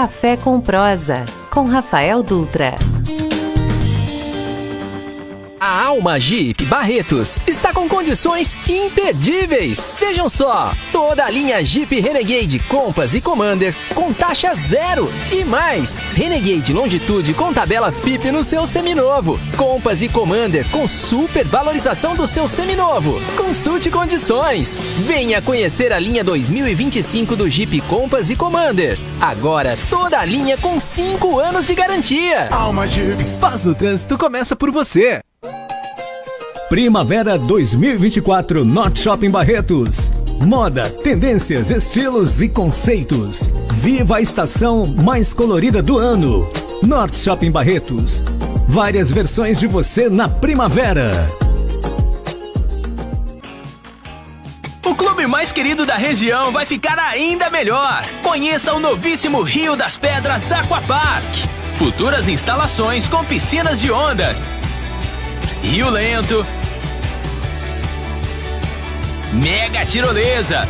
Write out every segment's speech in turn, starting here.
Café com Prosa, com Rafael Dutra. A Alma Jeep Barretos está com condições imperdíveis. Vejam só, toda a linha Jeep Renegade, Compass e Commander com taxa zero. E mais, Renegade Longitude com tabela FIP no seu seminovo. Compass e Commander com super valorização do seu seminovo. Consulte condições. Venha conhecer a linha 2025 do Jeep Compass e Commander. Agora, toda a linha com 5 anos de garantia. Alma Jeep. Faz o trânsito, começa por você. Primavera 2024 Norte Shopping Barretos. Moda, tendências, estilos e conceitos. Viva a estação mais colorida do ano. Norte Shopping Barretos. Várias versões de você na primavera. O clube mais querido da região vai ficar ainda melhor. Conheça o novíssimo Rio das Pedras Aquapark. Futuras instalações com piscinas de ondas, Rio Lento, mega tirolesa,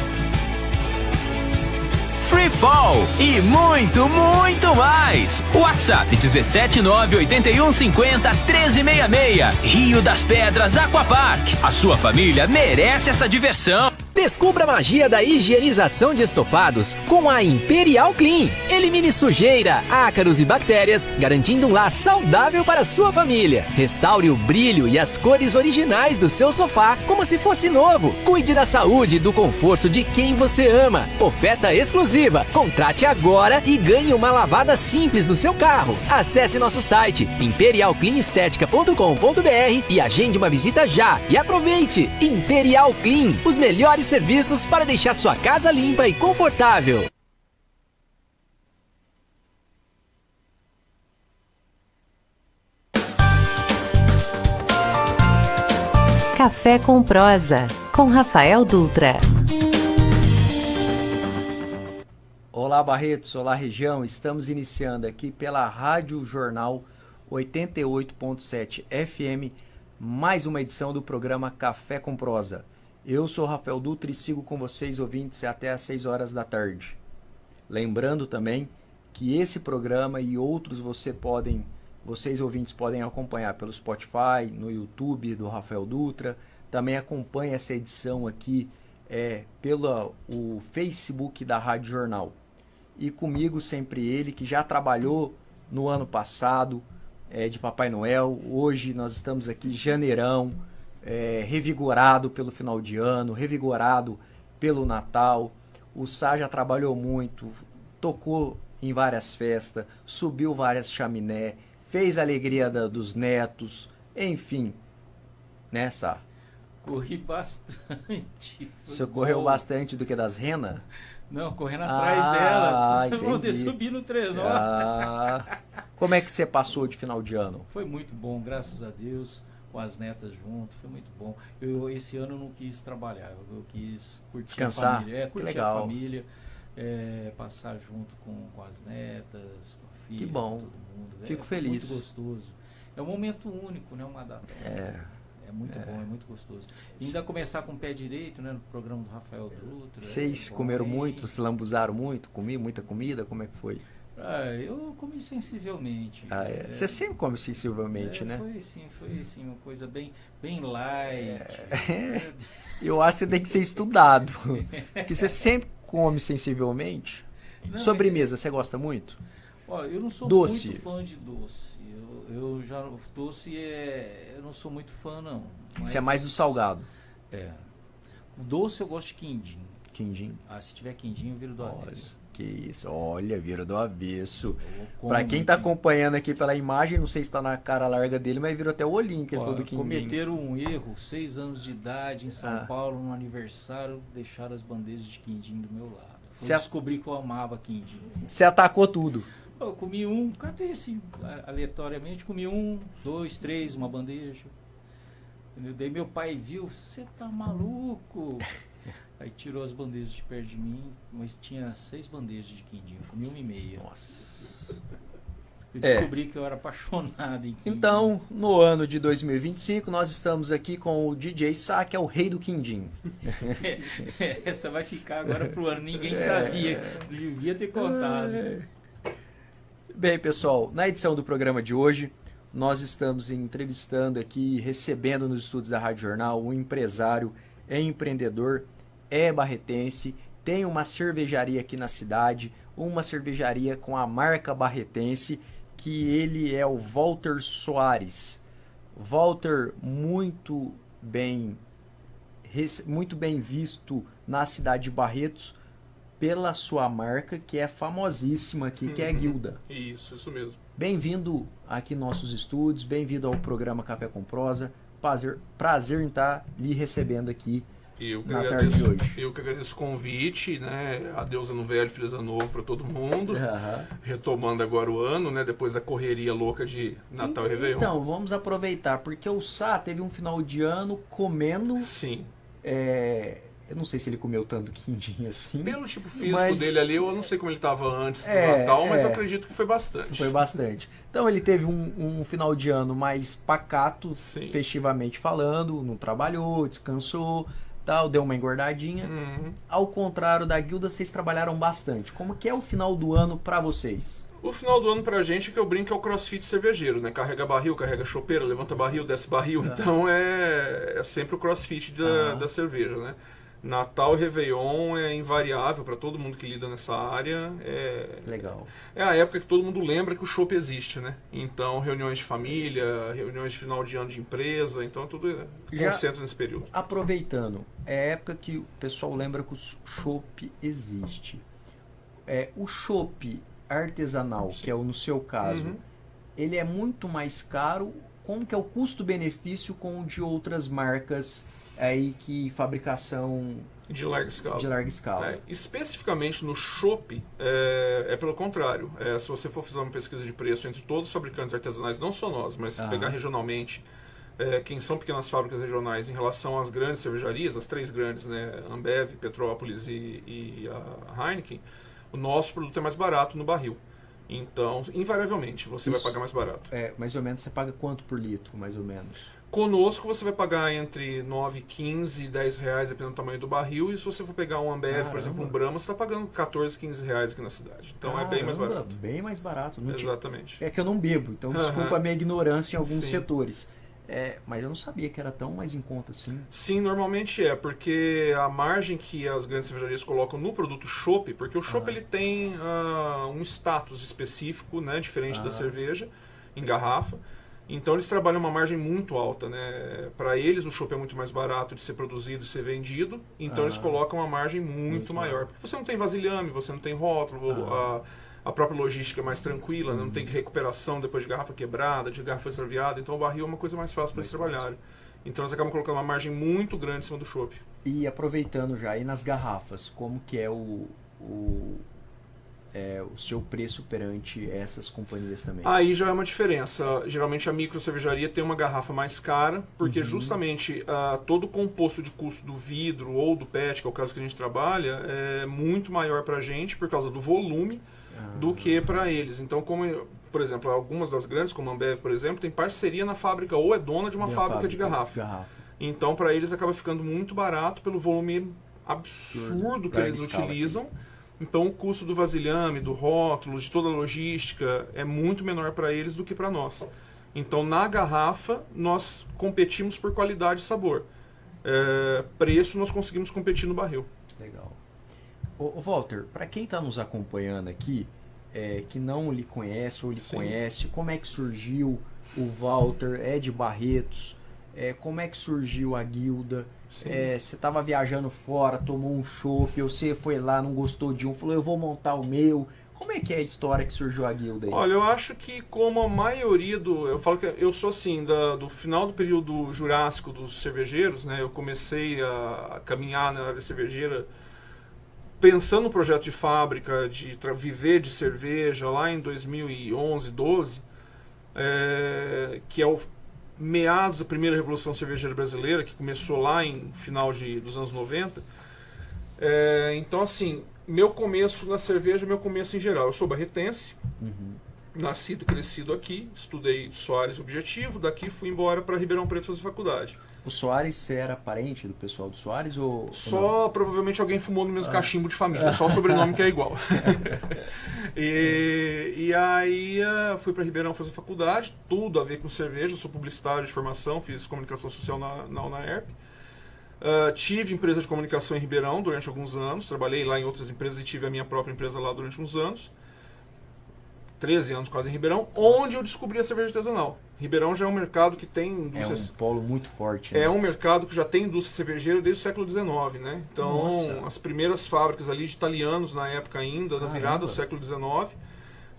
free fall e muito, muito mais. WhatsApp 17981501366. Rio das Pedras Aquapark. A sua família merece essa diversão. Descubra a magia da higienização de estofados com a Imperial Clean. Elimine sujeira, ácaros e bactérias, garantindo um lar saudável para a sua família. Restaure o brilho e as cores originais do seu sofá como se fosse novo. Cuide da saúde e do conforto de quem você ama. Oferta exclusiva. Contrate agora e ganhe uma lavada simples no seu carro. Acesse nosso site imperialcleanestetica.com.br e agende uma visita já. E aproveite! Imperial Clean, os melhores serviços para deixar sua casa limpa e confortável. Café com Prosa, com Rafael Dutra. Olá Barretos, olá região, estamos iniciando aqui pela Rádio Jornal 88.7 FM, mais uma edição do programa Café com Prosa. Eu sou Rafael Dutra e sigo com vocês, ouvintes, até às 6 horas da tarde. Lembrando também que esse programa e outros vocês ouvintes podem acompanhar pelo Spotify, no YouTube do Rafael Dutra. Também acompanhe essa edição aqui pelo o Facebook da Rádio Jornal. E comigo sempre ele, que já trabalhou no ano passado de Papai Noel. Hoje nós estamos aqui janeirão, revigorado pelo final de ano, revigorado pelo Natal. O Sá já trabalhou muito, tocou em várias festas, subiu várias chaminé, fez a alegria dos netos, enfim, né, Sá? Corri bastante. Você correu bastante do que das renas? Não, correndo atrás delas. Entendi. Pra poder subir no trenó. Como é que você passou de final de ano? Foi muito bom, graças a Deus. Com as netas junto, foi muito bom. Esse ano eu não quis trabalhar, eu quis curtir descansar. A família. Curtir legal. A família, passar junto com as netas, com a filha, que bom. com todo mundo. Fico feliz. Muito gostoso. É um momento único, né? Uma data. É muito bom, é muito gostoso. E ainda começar com o pé direito, né? No programa do Rafael Dutra. Vocês comeram muito, se lambuzaram muito, comi muita comida, como é que foi? Eu comi sensivelmente. Você sempre come sensivelmente, né? Foi sim, uma coisa bem light. Eu acho que você tem que ser estudado. Porque você sempre come sensivelmente. Não, sobremesa, você gosta muito? Eu não sou doce. Muito fã de doce. Doce eu não sou muito fã, não. Você é mais do salgado? O doce eu gosto de quindim. Quindim? Se tiver quindim, eu viro do avesso. Que isso, olha, vira do avesso. Pra quem tá acompanhando aqui pela imagem, não sei se tá na cara larga dele, mas virou até o olhinho que ele falou do quindim. Cometeram um erro, 6 anos de idade, em São Paulo, no aniversário, deixaram as bandejas de quindim do meu lado. Eu descobri que eu amava quindim. Você atacou tudo? Eu comi catei assim, aleatoriamente, comi 1, 2, 3, uma bandeja. Entendeu? Daí meu pai viu, você tá maluco? Aí tirou as bandejas de perto de mim, mas tinha 6 bandejas de quindim, eu comi 1,5. Nossa. Eu descobri que eu era apaixonado em quindim. Então, no ano de 2025, nós estamos aqui com o DJ Sá, que é o rei do quindim. Essa vai ficar agora pro ano, ninguém sabia, devia ter contado. Bem, pessoal, na edição do programa de hoje, nós estamos entrevistando aqui, recebendo nos estúdios da Rádio Jornal, um empresário, empreendedor, barretense, tem uma cervejaria aqui na cidade, uma cervejaria com a marca barretense, que ele é o Walter Soares. Walter, muito bem visto na cidade de Barretos pela sua marca, que é famosíssima aqui, que é a Guilda. Isso mesmo. Bem-vindo aqui nos nossos estúdios, bem-vindo ao programa Café com Prosa. Prazer em estar lhe recebendo aqui na tarde de hoje. Eu que agradeço o convite, né? Adeus ano velho, feliz ano novo para todo mundo. Retomando agora o ano, né? Depois da correria louca de Natal e Réveillon. Então, vamos aproveitar, porque o Sá teve um final de ano comendo... Sim. Eu não sei se ele comeu tanto quindim assim. Pelo tipo físico dele ali, eu não sei como ele estava antes do Natal, mas eu acredito que foi bastante. Foi bastante. Então ele teve um final de ano mais pacato, Sim. festivamente falando, não trabalhou, descansou, tal, deu uma engordadinha. Ao contrário da Guilda, vocês trabalharam bastante. Como que é o final do ano para vocês? O final do ano pra gente, que eu brinco, é o crossfit cervejeiro, né? Carrega barril, carrega chopeira, levanta barril, desce barril. Então é sempre o crossfit da cerveja, né? Natal e Réveillon é invariável para todo mundo que lida nessa área. Legal. É a época que todo mundo lembra que o chopp existe, né? Então, reuniões de família, reuniões de final de ano de empresa, então tudo concentra nesse período. Aproveitando, é a época que o pessoal lembra que o chopp existe. O chopp artesanal, que é no seu caso, ele é muito mais caro. Como que é o custo-benefício com o de outras marcas aí que fabricação de larga escala. Especificamente no chopp, é pelo contrário. Se você for fazer uma pesquisa de preço entre todos os fabricantes artesanais, não só nós, mas pegar regionalmente, quem são pequenas fábricas regionais em relação às grandes cervejarias, as três grandes, né, Ambev, Petrópolis e a Heineken, o nosso produto é mais barato no barril. Então, invariavelmente, você vai pagar mais barato. Mais ou menos, você paga quanto por litro, mais ou menos? Conosco você vai pagar entre 9, 15 e 10 reais, dependendo do tamanho do barril. E se você for pegar um Ambev, por exemplo, um Brahma, você está pagando 14, 15 reais aqui na cidade. Então é bem mais barato. Bem mais barato. Exatamente. É que eu não bebo, então desculpa a minha ignorância em alguns setores. Mas eu não sabia que era tão mais em conta assim. Sim, normalmente porque a margem que as grandes cervejarias colocam no produto chopp, porque o chopp ele tem um status específico, né, diferente da cerveja, em garrafa. Então eles trabalham uma margem muito alta, né? Para eles o chopp é muito mais barato de ser produzido e ser vendido, então eles colocam uma margem muito maior. Porque você não tem vasilhame, você não tem rótulo, a própria logística é mais tranquila, né? Não tem recuperação depois de garrafa quebrada, de garrafa extraviada, então o barril é uma coisa mais fácil para eles trabalharem. Então eles acabam colocando uma margem muito grande em cima do chopp. E aproveitando já, e nas garrafas, como que é o seu preço perante essas companhias também? Aí já é uma diferença. Geralmente a micro cervejaria tem uma garrafa mais cara, porque justamente todo o composto de custo do vidro ou do PET, que é o caso que a gente trabalha, é muito maior para a gente por causa do volume do que para eles. Então, como, por exemplo, algumas das grandes, como a Ambev, por exemplo, tem parceria na fábrica ou é dona de uma fábrica de garrafa. Então, para eles acaba ficando muito barato pelo volume absurdo que eles utilizam. Então o custo do vasilhame, do rótulo, de toda a logística é muito menor para eles do que para nós. Então na garrafa nós competimos por qualidade e sabor. Preço nós conseguimos competir no barril. Legal. Ô Walter, para quem está nos acompanhando aqui, que não lhe conhece ou lhe conhece, como é que surgiu o Walter? É de Barretos? Como é que surgiu a Guilda? Você estava viajando fora, tomou um chopp, você foi lá, não gostou de um, falou, eu vou montar o meu. Como é que é a história que surgiu a Guilda aí? Olha, eu acho que como a maioria eu falo que eu sou assim, do final do período jurássico dos cervejeiros, né? Eu comecei a caminhar na área cervejeira pensando no projeto de fábrica, de viver de cerveja lá em 2011, 12, que é o meados da primeira Revolução Cervejeira Brasileira, que começou lá em final dos anos 90. Então, assim, meu começo na cerveja, meu começo em geral. Eu sou barretense, nascido e crescido aqui, estudei Soares Objetivo, daqui fui embora para Ribeirão Preto fazer faculdade. O Soares, você era parente do pessoal do Soares ou Só provavelmente alguém fumou no mesmo cachimbo de família, só o sobrenome que é igual. e aí fui para Ribeirão fazer faculdade, tudo a ver com cerveja, eu sou publicitário de formação, fiz comunicação social na UNAERP. Tive empresa de comunicação em Ribeirão durante alguns anos, trabalhei lá em outras empresas e tive a minha própria empresa lá durante uns anos. 13 anos quase em Ribeirão, onde eu descobri a cerveja artesanal. Ribeirão já é um mercado que tem indústria... É um polo muito forte. Né? É um mercado que já tem indústria cervejeira desde o século XIX, né? Então, Nossa. As primeiras fábricas ali de italianos na época ainda, na virada do século XIX.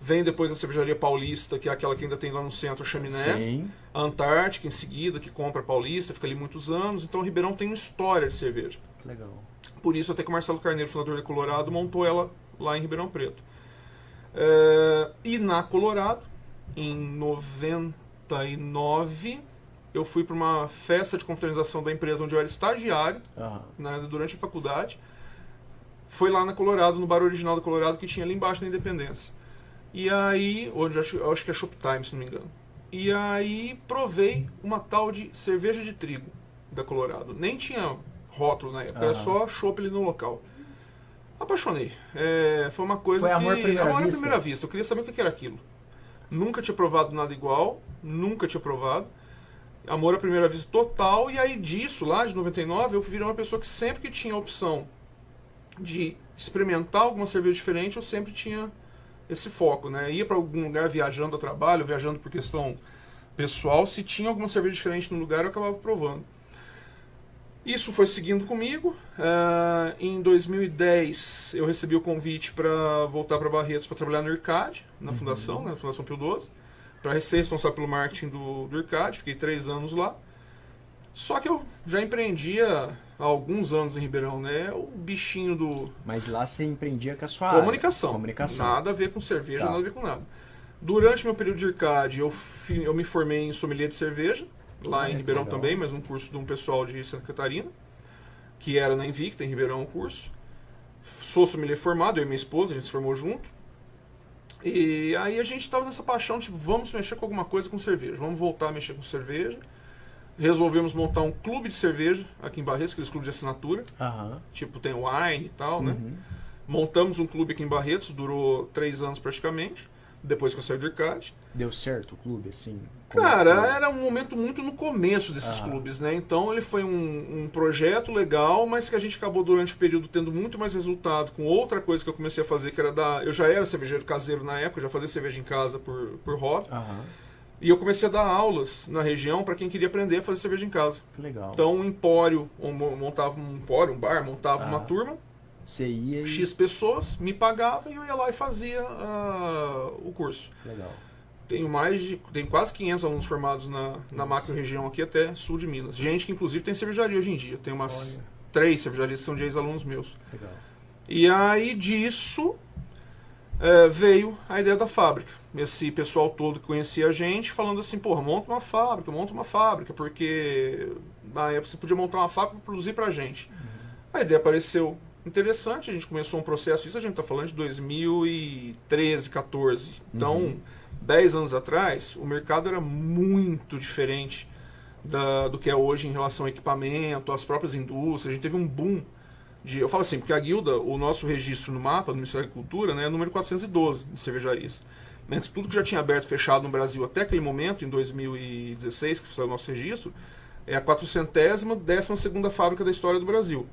Vem depois a Cervejaria Paulista, que é aquela que ainda tem lá no centro a Chaminé. Sim. A Antártica, em seguida, que compra a Paulista, fica ali muitos anos. Então, Ribeirão tem uma história de cerveja. Que legal. Por isso, até que o Marcelo Carneiro, fundador da Colorado, montou ela lá em Ribeirão Preto. E na Colorado, em 99, eu fui para uma festa de confraternização da empresa onde eu era estagiário, né, durante a faculdade. Foi lá na Colorado, no bar original da Colorado, que tinha ali embaixo na Independência. E aí, onde eu acho que é Shoptime, se não me engano. E aí provei uma tal de cerveja de trigo da Colorado. Nem tinha rótulo na época, era só chopp ali no local. Apaixonei. Foi uma coisa Foi amor à primeira vista. Eu queria saber o que era aquilo. Nunca tinha provado nada igual, nunca tinha provado. Amor à primeira vista total. E aí disso, lá de 99, eu virei uma pessoa que sempre que tinha a opção de experimentar alguma cerveja diferente, eu sempre tinha esse foco, né? Ia para algum lugar viajando a trabalho, viajando por questão pessoal, se tinha alguma cerveja diferente no lugar, eu acabava provando. Isso foi seguindo comigo. Em 2010 eu recebi o convite para voltar para Barretos para trabalhar no IRCAD, na fundação, né, na Fundação Pio XII, para ser responsável pelo marketing do IRCAD. Fiquei 3 anos lá. Só que eu já empreendia há alguns anos em Ribeirão, né? O bichinho do... Mas lá você empreendia com a sua Comunicação. área. Comunicação. Nada a ver com cerveja, Tá. nada a ver com nada. Durante meu período de IRCAD, eu me formei em sommelier de cerveja, lá em Ribeirão legal. também, mas um curso de um pessoal de Santa Catarina, que era na Invicta, em Ribeirão, o curso. Sou sommelier formado, eu e minha esposa, a gente se formou junto. E aí a gente estava nessa paixão, tipo, vamos mexer com alguma coisa com cerveja, vamos voltar a mexer com cerveja. Resolvemos montar um clube de cerveja aqui em Barretos, aqueles clubes de assinatura, tipo tem wine e tal, né? Montamos um clube aqui em Barretos, durou 3 anos praticamente, depois que eu saí do IRCAD. Deu certo o clube, assim? Cara, era um momento muito no começo desses clubes, né? Então ele foi um projeto legal, mas que a gente acabou durante o período tendo muito mais resultado com outra coisa que eu comecei a fazer, que era eu já era cervejeiro caseiro na época, eu já fazia cerveja em casa por hobby. E eu comecei a dar aulas na região para quem queria aprender a fazer cerveja em casa. Que legal. Então um empório, montava um empório, um bar, montava uma turma, Você ia e... X pessoas, me pagavam e eu ia lá e fazia o curso. Legal. Tenho quase 500 alunos formados na macro-região aqui até sul de Minas. Gente que inclusive tem cervejaria hoje em dia. Tem umas 3 cervejarias que são de ex-alunos meus. Legal. E aí disso veio a ideia da fábrica. Esse pessoal todo que conhecia a gente falando assim, porra, monta uma fábrica, porque na época você podia montar uma fábrica para produzir pra gente. A ideia pareceu interessante, a gente começou um processo, isso a gente está falando de 2013, 14. Então, 10 anos atrás, o mercado era muito diferente do que é hoje em relação ao equipamento, às próprias indústrias. A gente teve um boom eu falo assim, porque a guilda, o nosso registro no mapa do Ministério da Agricultura, né, é o número 412 de cervejarias. Entre tudo que já tinha aberto e fechado no Brasil até aquele momento, em 2016, que foi o nosso registro, é a 412ª fábrica da história do Brasil.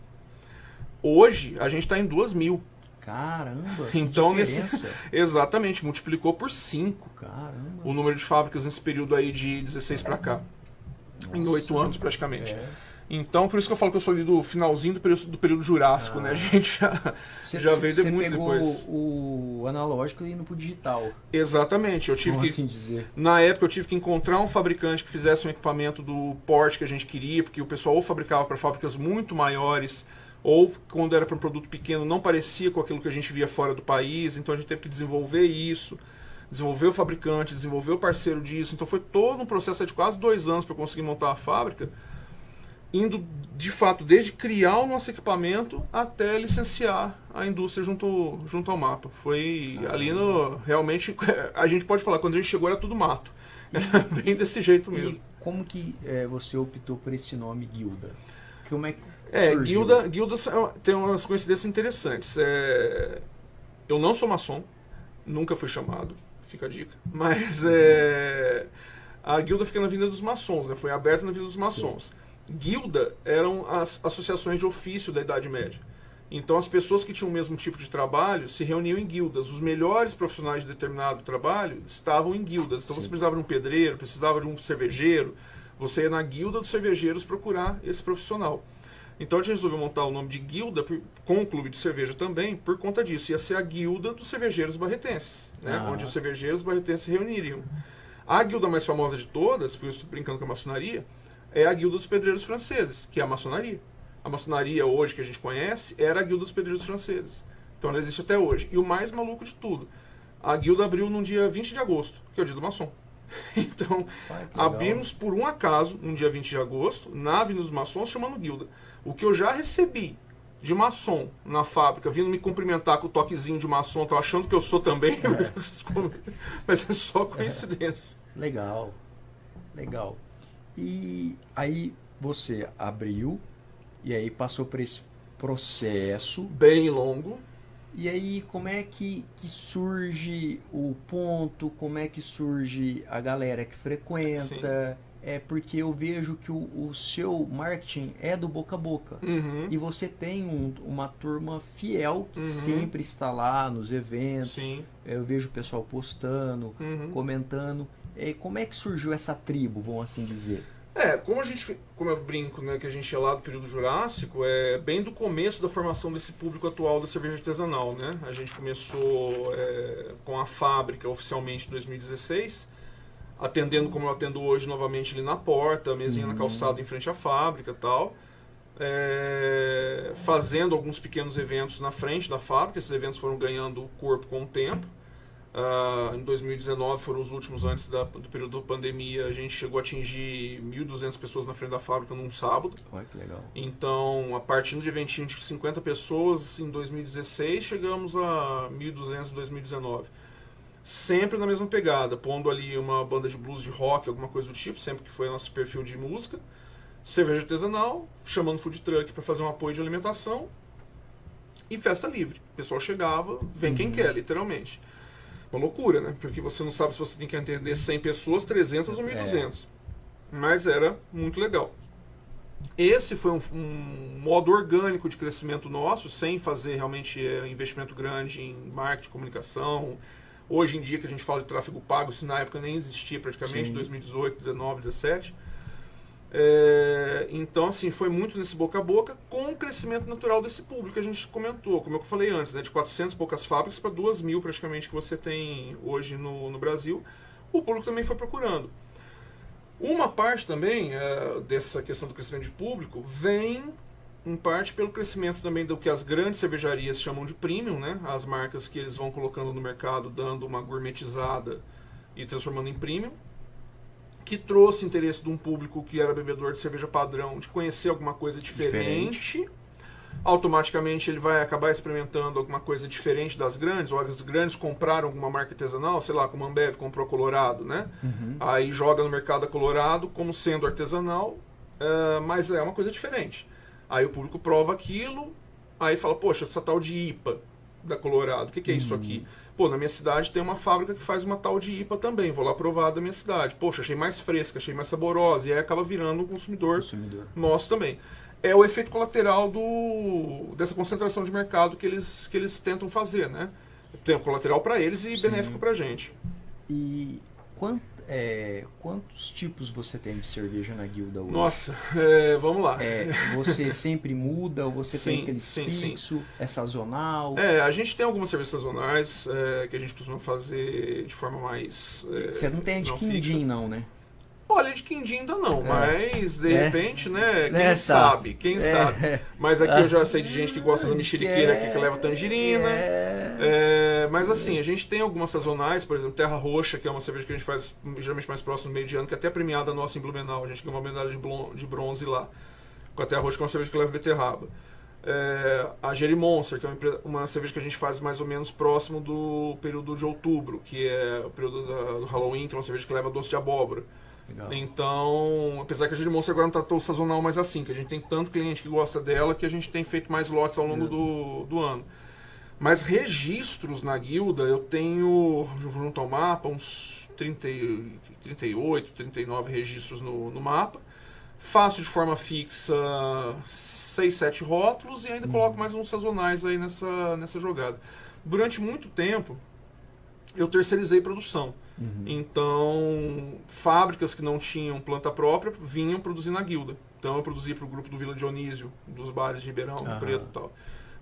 Hoje, a gente está em 2.000. Caramba, então, que diferença. Exatamente, multiplicou por 5 Caramba. o número de fábricas nesse período aí de 16 para cá. Nossa. Em 8 anos, praticamente. Então, por isso que eu falo que eu sou ali do finalzinho do período Jurássico, né? A gente já veio de muito depois. Você pegou o analógico e indo pro digital. Exatamente. Eu tive assim dizer? Na época eu tive que encontrar um fabricante que fizesse um equipamento do porte que a gente queria, porque o pessoal ou fabricava para fábricas muito maiores, ou quando era para um produto pequeno não parecia com aquilo que a gente via fora do país, então a gente teve que desenvolver isso, desenvolver o fabricante, desenvolver o parceiro disso. Então foi todo um processo de quase 2 anos para conseguir montar a fábrica, indo de fato desde criar o nosso equipamento até licenciar a indústria junto ao mapa. Foi ali realmente, a gente pode falar, quando a gente chegou era tudo mato. Era bem desse jeito mesmo. E como que você optou por esse nome Guilda? Como é que Guilda tem umas coincidências interessantes. Eu não sou maçom, nunca fui chamado, fica a dica. Mas a Guilda fica na Avenida dos Maçons, né? Foi aberta na Avenida dos Maçons. Sim. Guilda eram as associações de ofício da Idade Média. Então as pessoas que tinham o mesmo tipo de trabalho se reuniam em guildas. Os melhores profissionais de determinado trabalho estavam em guildas. Então Sim. Você precisava de um pedreiro, precisava de um cervejeiro. Você ia na guilda dos cervejeiros procurar esse profissional. Então a gente resolveu montar o nome de Guilda com o clube de cerveja também, por conta disso. Ia ser a Guilda dos Cervejeiros Barretenses, né? Onde os cervejeiros barretenses se reuniriam. A guilda mais famosa de todas, por isso estou brincando com a maçonaria, é a Guilda dos Pedreiros Franceses, que é a maçonaria. A maçonaria hoje que a gente conhece era a Guilda dos Pedreiros Franceses. Então ela existe até hoje. E o mais maluco de tudo, a guilda abriu no dia 20 de agosto, que é o dia do maçom. Então, abrimos por um acaso, no dia 20 de agosto, na Avenida dos Maçons, chamando guilda. O que eu já recebi de maçom na fábrica, vindo me cumprimentar com o toquezinho de maçom, tô achando que eu sou também, mas é só coincidência. Legal. E aí você abriu, e aí passou por esse processo bem longo. E aí como é que surge o ponto, como é que surge a galera que frequenta? Sim. Porque eu vejo que o seu marketing é do boca a boca. Uhum. E você tem uma turma fiel que sempre está lá nos eventos. Sim. Eu vejo o pessoal postando, comentando. Como é que surgiu essa tribo, vamos assim dizer? Como eu brinco, né, que a gente é lá do período Jurássico, é bem do começo da formação desse público atual da cerveja artesanal, né? A gente começou com a fábrica oficialmente em 2016, atendendo como eu atendo hoje novamente ali na porta, mesinha na calçada em frente à fábrica e tal, fazendo alguns pequenos eventos na frente da fábrica. Esses eventos foram ganhando corpo com o tempo. Em 2019 foram os últimos antes do período da pandemia. A gente chegou a atingir 1.200 pessoas na frente da fábrica num sábado. Olha que legal. Então, a partir de eventinho de 50 pessoas em 2016, chegamos a 1.200 em 2019. Sempre na mesma pegada, pondo ali uma banda de blues, de rock, alguma coisa do tipo, sempre que foi nosso perfil de música. Cerveja artesanal, chamando food truck para fazer um apoio de alimentação. E festa livre. O pessoal chegava, vem quem quer, literalmente. Uma loucura, né? Porque você não sabe se você tem que atender 100 pessoas, 300 ou 1.200. Mas era muito legal. Esse foi um modo orgânico de crescimento nosso, sem fazer realmente investimento grande em marketing, comunicação. Hoje em dia que a gente fala de tráfego pago, isso na época nem existia praticamente, em 2018, 19, 17. Então, assim, foi muito nesse boca a boca, com o crescimento natural desse público que a gente comentou, como eu falei antes, né, de 400 e poucas fábricas para 2.000 praticamente que você tem hoje no Brasil. O público também foi procurando. Uma parte também dessa questão do crescimento de público vem em parte pelo crescimento também do que as grandes cervejarias chamam de premium, né? As marcas que eles vão colocando no mercado, dando uma gourmetizada e transformando em premium, que trouxe interesse de um público que era bebedor de cerveja padrão, de conhecer alguma coisa diferente. Automaticamente ele vai acabar experimentando alguma coisa diferente das grandes, ou as grandes compraram alguma marca artesanal, sei lá, como a Ambev comprou a Colorado, né? Aí joga no mercado a Colorado como sendo artesanal, mas é uma coisa diferente. Aí o público prova aquilo, aí fala, poxa, essa tal de IPA da Colorado, o que é isso aqui? Pô, na minha cidade tem uma fábrica que faz uma tal de IPA também, vou lá provar da minha cidade. Poxa, achei mais fresca, achei mais saborosa, e aí acaba virando um consumidor nosso também. É o efeito colateral dessa concentração de mercado que eles tentam fazer, né? Tem colateral para eles e benéfico para a gente. E quantos tipos você tem de cerveja na guilda hoje? Nossa, vamos lá. Você sempre muda ou você tem aquele fixo? É sazonal? A gente tem algumas cervejas sazonais que a gente costuma fazer de forma mais você não tem de quindim, não, né? Olha, de quindim ainda não, mas de repente, né, quem sabe. Mas aqui eu já sei de gente que gosta da mexeriqueira, que leva tangerina. Mas assim, a gente tem algumas sazonais, por exemplo, Terra Roxa, que é uma cerveja que a gente faz geralmente mais próximo do meio de ano, que é até premiada nossa em Blumenau. A gente ganhou uma medalha de bronze lá, com a Terra Roxa, que é uma cerveja que leva beterraba. A Jerry Monster, que é uma cerveja que a gente faz mais ou menos próximo do período de outubro, que é o período do Halloween, que é uma cerveja que leva doce de abóbora. Legal. Então, apesar que a Jerry Monster agora não está tão sazonal mais assim, que a gente tem tanto cliente que gosta dela que a gente tem feito mais lotes ao longo do ano. Mas registros na guilda, eu tenho, junto ao mapa, uns 38, 39 registros no mapa. Faço de forma fixa 6, 7 rótulos e ainda coloco mais uns sazonais aí nessa jogada. Durante muito tempo, eu terceirizei produção. Então, fábricas que não tinham planta própria vinham produzir na guilda. Então, eu produzi para o grupo do Vila Dionísio, dos bares de Ribeirão Preto e tal.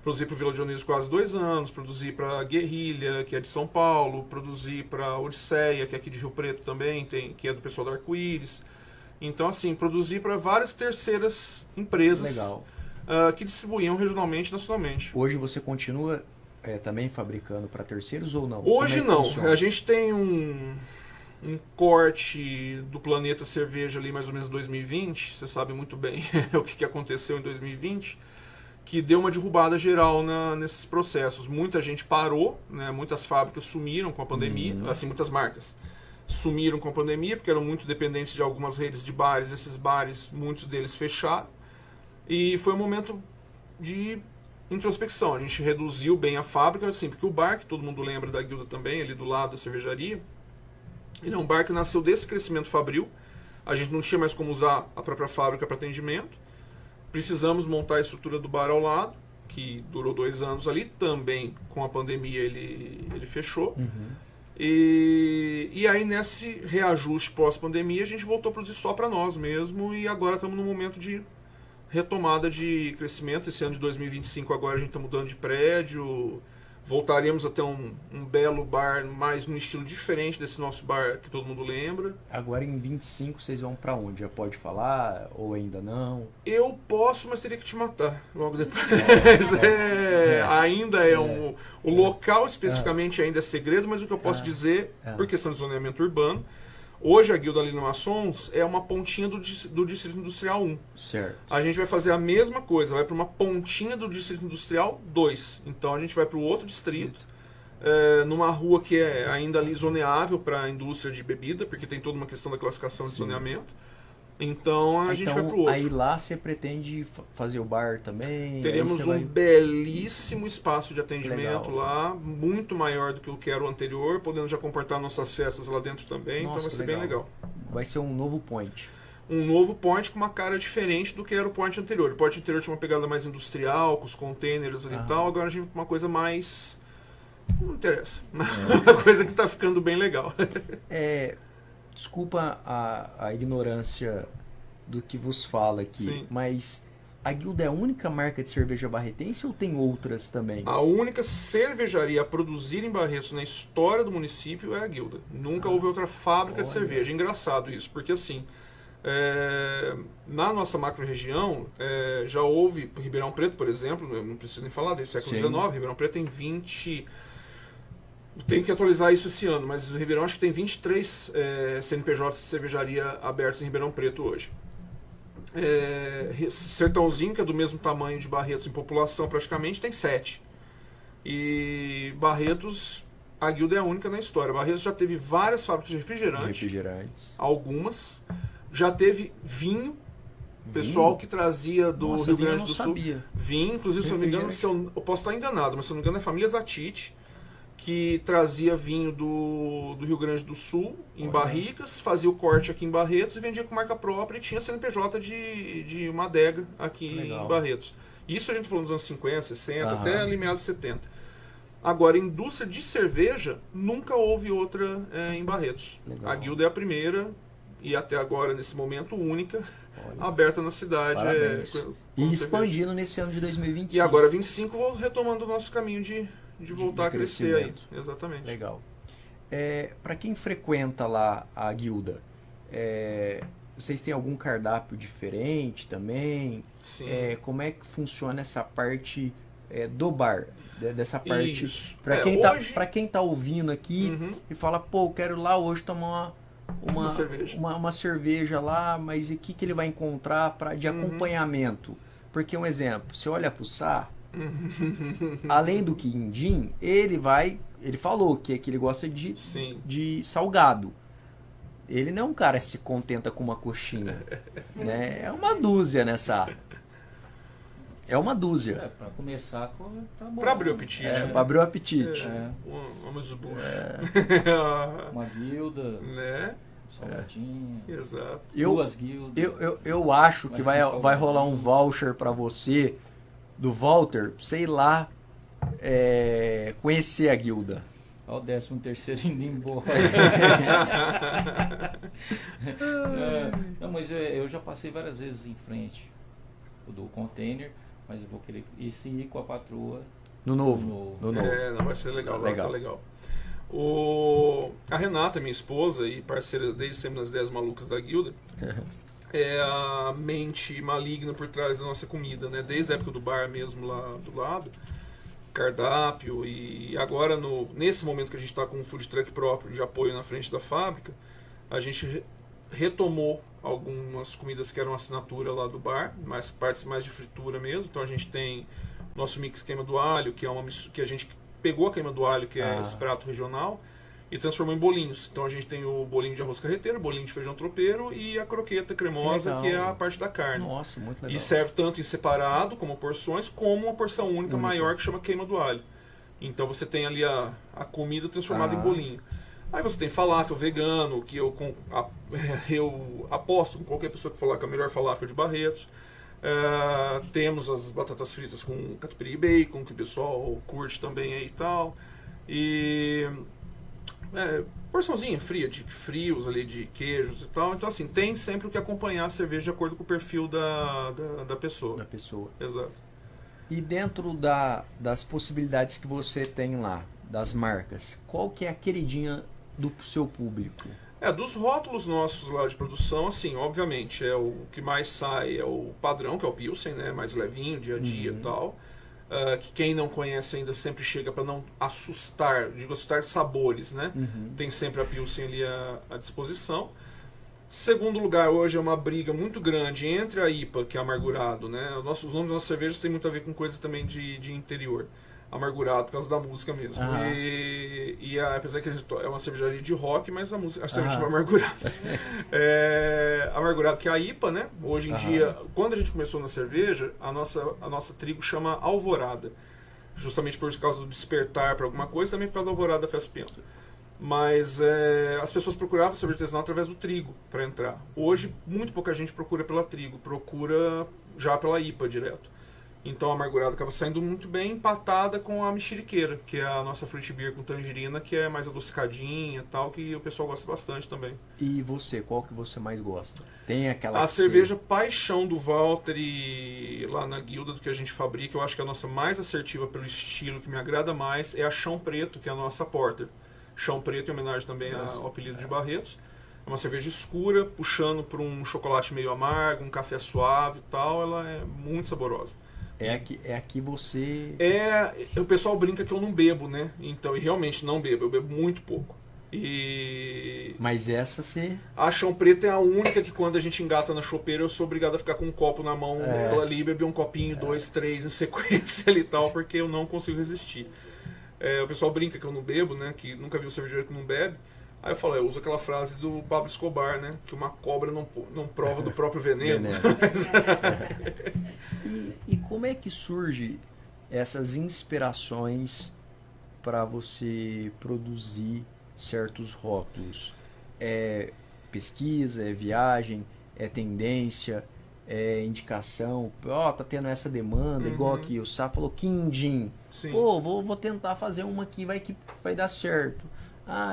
Produzi para o Vila Dionísio quase 2 anos, produzi para a Guerrilha, que é de São Paulo, produzi para a Odisseia, que é aqui de Rio Preto também, que é do pessoal do Arco-Íris. Então, assim, produzi para várias terceiras empresas que distribuíam regionalmente e nacionalmente. Hoje você continua também fabricando para terceiros ou não? Hoje não. A gente tem um corte do Planeta Cerveja ali mais ou menos em 2020. Você sabe muito bem o que aconteceu em 2020. Que deu uma derrubada geral nesses processos. Muita gente parou, né? Muitas fábricas sumiram com a pandemia, assim, muitas marcas sumiram com a pandemia, porque eram muito dependentes de algumas redes de bares. Esses bares, muitos deles fecharam. E foi um momento de introspecção. A gente reduziu bem a fábrica, assim, porque o bar, que todo mundo lembra da guilda também, ali do lado da cervejaria, ele é um bar que nasceu desse crescimento fabril. A gente não tinha mais como usar a própria fábrica para atendimento. Precisamos montar a estrutura do bar ao lado, que durou 2 anos ali. Também, com a pandemia, ele fechou. E aí, nesse reajuste pós-pandemia, a gente voltou a produzir só para nós mesmo. E agora estamos num momento de retomada de crescimento. Esse ano de 2025, agora a gente está mudando de prédio. Voltaremos a ter um belo bar, mais num estilo diferente desse nosso bar que todo mundo lembra. Agora em 25 vocês vão pra onde? Já pode falar ou ainda não? Eu posso, mas teria que te matar logo depois. Ainda o local especificamente ainda é segredo, mas o que eu posso dizer, por questão de zoneamento urbano, hoje a Guilda Lina Maçons é uma pontinha do Distrito Industrial 1. Certo. A gente vai fazer a mesma coisa, vai para uma pontinha do Distrito Industrial 2. Então a gente vai para o outro distrito, numa rua que é ainda ali zoneável para a indústria de bebida, porque tem toda uma questão da classificação de zoneamento. Então a gente vai para o outro. Aí lá você pretende fazer o bar também? Teremos um belíssimo espaço de atendimento lá, muito maior do que o que era o anterior, podendo já comportar nossas festas lá dentro também. Nossa, então vai ser bem legal. Vai ser um novo point. Um novo point com uma cara diferente do que era o point anterior. O point anterior tinha uma pegada mais industrial, com os containers ali e tal. Agora a gente vai para uma coisa mais... Não interessa. Uma coisa que está ficando bem legal. Desculpa a ignorância do que vos fala aqui, mas a Guilda é a única marca de cerveja barretense ou tem outras também? A única cervejaria a produzir em Barretos na história do município é a Guilda. Nunca houve outra fábrica de cerveja. Engraçado isso, porque assim, na nossa macro-região, já houve Ribeirão Preto, por exemplo, eu não preciso nem falar, desde o século XIX, Ribeirão Preto tem 20... Tenho que atualizar isso esse ano, mas o Ribeirão acho que tem 23 CNPJs de cervejaria abertos em Ribeirão Preto hoje. Sertãozinho, que é do mesmo tamanho de Barretos em população praticamente, tem 7. E Barretos, a Guilda é a única na história. Barretos já teve várias fábricas de refrigerantes. Algumas. Já teve vinho. Pessoal que trazia do Rio Grande do Sul. Vinho, inclusive, se eu não me engano, eu posso estar enganado, mas se eu não me engano é a família Zatite, que trazia vinho do Rio Grande do Sul em barricas, fazia o corte aqui em Barretos e vendia com marca própria e tinha CNPJ de uma adega aqui em Barretos. Isso a gente falou nos anos 50, 60, até ali meados 70. Agora, indústria de cerveja, nunca houve outra em Barretos. A Guilda é a primeira e até agora, nesse momento, única, aberta na cidade. E expandindo nesse ano de 2025. E agora, 25, vou retomando o nosso caminho de voltar a crescer aí. Exatamente. Legal. Para quem frequenta lá a Guilda, vocês têm algum cardápio diferente também? Sim. Como é que funciona essa parte do bar? Dessa parte. Isso. Para quem tá ouvindo aqui e fala, pô, quero ir lá hoje tomar uma cerveja lá, mas e o que ele vai encontrar de acompanhamento? Porque um exemplo, você olha pro Sá, além do quindim, ele falou que ele gosta de salgado. Ele não é um cara que se contenta com uma coxinha, né? É uma dúzia nessa. É uma dúzia. Pra começar, tá bom. Pra abrir o apetite. Pra abrir o apetite. Vamos bucho. Uma guilda, né? salgadinho. Exato. Duas guildas. Eu acho que vai rolar um voucher pra você, do Walter, sei lá, conhecer a guilda. Olha o 13º indo embora. Não, mas eu já passei várias vezes em frente do container, mas eu vou querer ir com a patroa no novo. Não, vai ser legal. Tá legal. A Renata, minha esposa e parceira desde sempre nas ideias malucas da guilda, é a mente maligna por trás da nossa comida, né? Desde a época do bar mesmo lá do lado, cardápio, e agora nesse momento que a gente está com um food truck próprio de apoio na frente da fábrica, a gente retomou algumas comidas que eram assinatura lá do bar, mais partes mais de fritura mesmo. Então a gente tem nosso mix queima do alho, que a gente pegou a queima do alho, que é esse prato regional, e transformou em bolinhos. Então a gente tem o bolinho de arroz carreteiro, bolinho de feijão tropeiro e a croqueta cremosa, que é a parte da carne. Nossa, muito legal. E serve tanto em separado, como porções, como uma porção única maior que chama queima do alho. Então você tem ali a comida transformada em bolinho. Aí você tem falafel vegano, que eu aposto com qualquer pessoa que falar que é o melhor falafel de Barretos. Temos as batatas fritas com catupiry e bacon, que o pessoal curte também aí e tal. E porçãozinha fria, de frios ali, de queijos e tal. Então assim, tem sempre o que acompanhar a cerveja de acordo com o perfil da pessoa. Da pessoa. Exato. E dentro das possibilidades que você tem lá, das marcas, qual que é a queridinha do seu público? Dos rótulos nossos lá de produção, assim, obviamente, o que mais sai é o padrão, que é o Pilsen, né? Mais levinho, dia a dia e tal. Que quem não conhece ainda sempre chega para não assustar sabores, né? Tem sempre a Pilsen ali à disposição. Segundo lugar, hoje é uma briga muito grande entre a IPA, que é amargurado, né? Os nomes das nossas cervejas têm muito a ver com coisa também de interior. Amargurado, por causa da música mesmo. Apesar que é uma cervejaria de rock, mas a cerveja chama Amargurado. Amargurado, que é a IPA, né? Hoje em dia, quando a gente começou na cerveja, a nossa trigo chama Alvorada. Justamente por causa do despertar para alguma coisa, também por causa da Alvorada Fespento. Mas as pessoas procuravam cerveja artesanal através do trigo para entrar. Hoje, muito pouca gente procura pela trigo, procura já pela IPA direto. Então a amargurada acaba saindo muito bem, empatada com a mexeriqueira, que é a nossa fruit beer com tangerina, que é mais adocicadinha e tal, que o pessoal gosta bastante também. E você, qual que você mais gosta? Tem aquela... A cerveja paixão do Walter e lá na guilda do que a gente fabrica, eu acho que a nossa mais assertiva pelo estilo, que me agrada mais, é a Chão Preto, que é a nossa Porter. Chão Preto em homenagem também ao apelido de Barretos. É uma cerveja escura, puxando para um chocolate meio amargo, um café suave e tal, ela é muito saborosa. Aqui você... O pessoal brinca que eu não bebo, né? Então, e realmente não bebo, eu bebo muito pouco. Mas essa sim. A Chão Preta é a única que quando a gente engata na chopeira eu sou obrigado a ficar com um copo na mão dela ali, beber um copinho, 2, 3 em sequência ali e tal, porque eu não consigo resistir. O pessoal brinca que eu não bebo, né? Que nunca viu cervejeiro que não bebe. Aí eu falo, eu uso aquela frase do Pablo Escobar, né? Que uma cobra não prova do próprio veneno. E como é que surge essas inspirações para você produzir certos rótulos? É pesquisa, é viagem, é tendência, é indicação? Tá tendo essa demanda, igual aqui o Sá falou, quindim. Pô, vou tentar fazer uma aqui, que vai dar certo.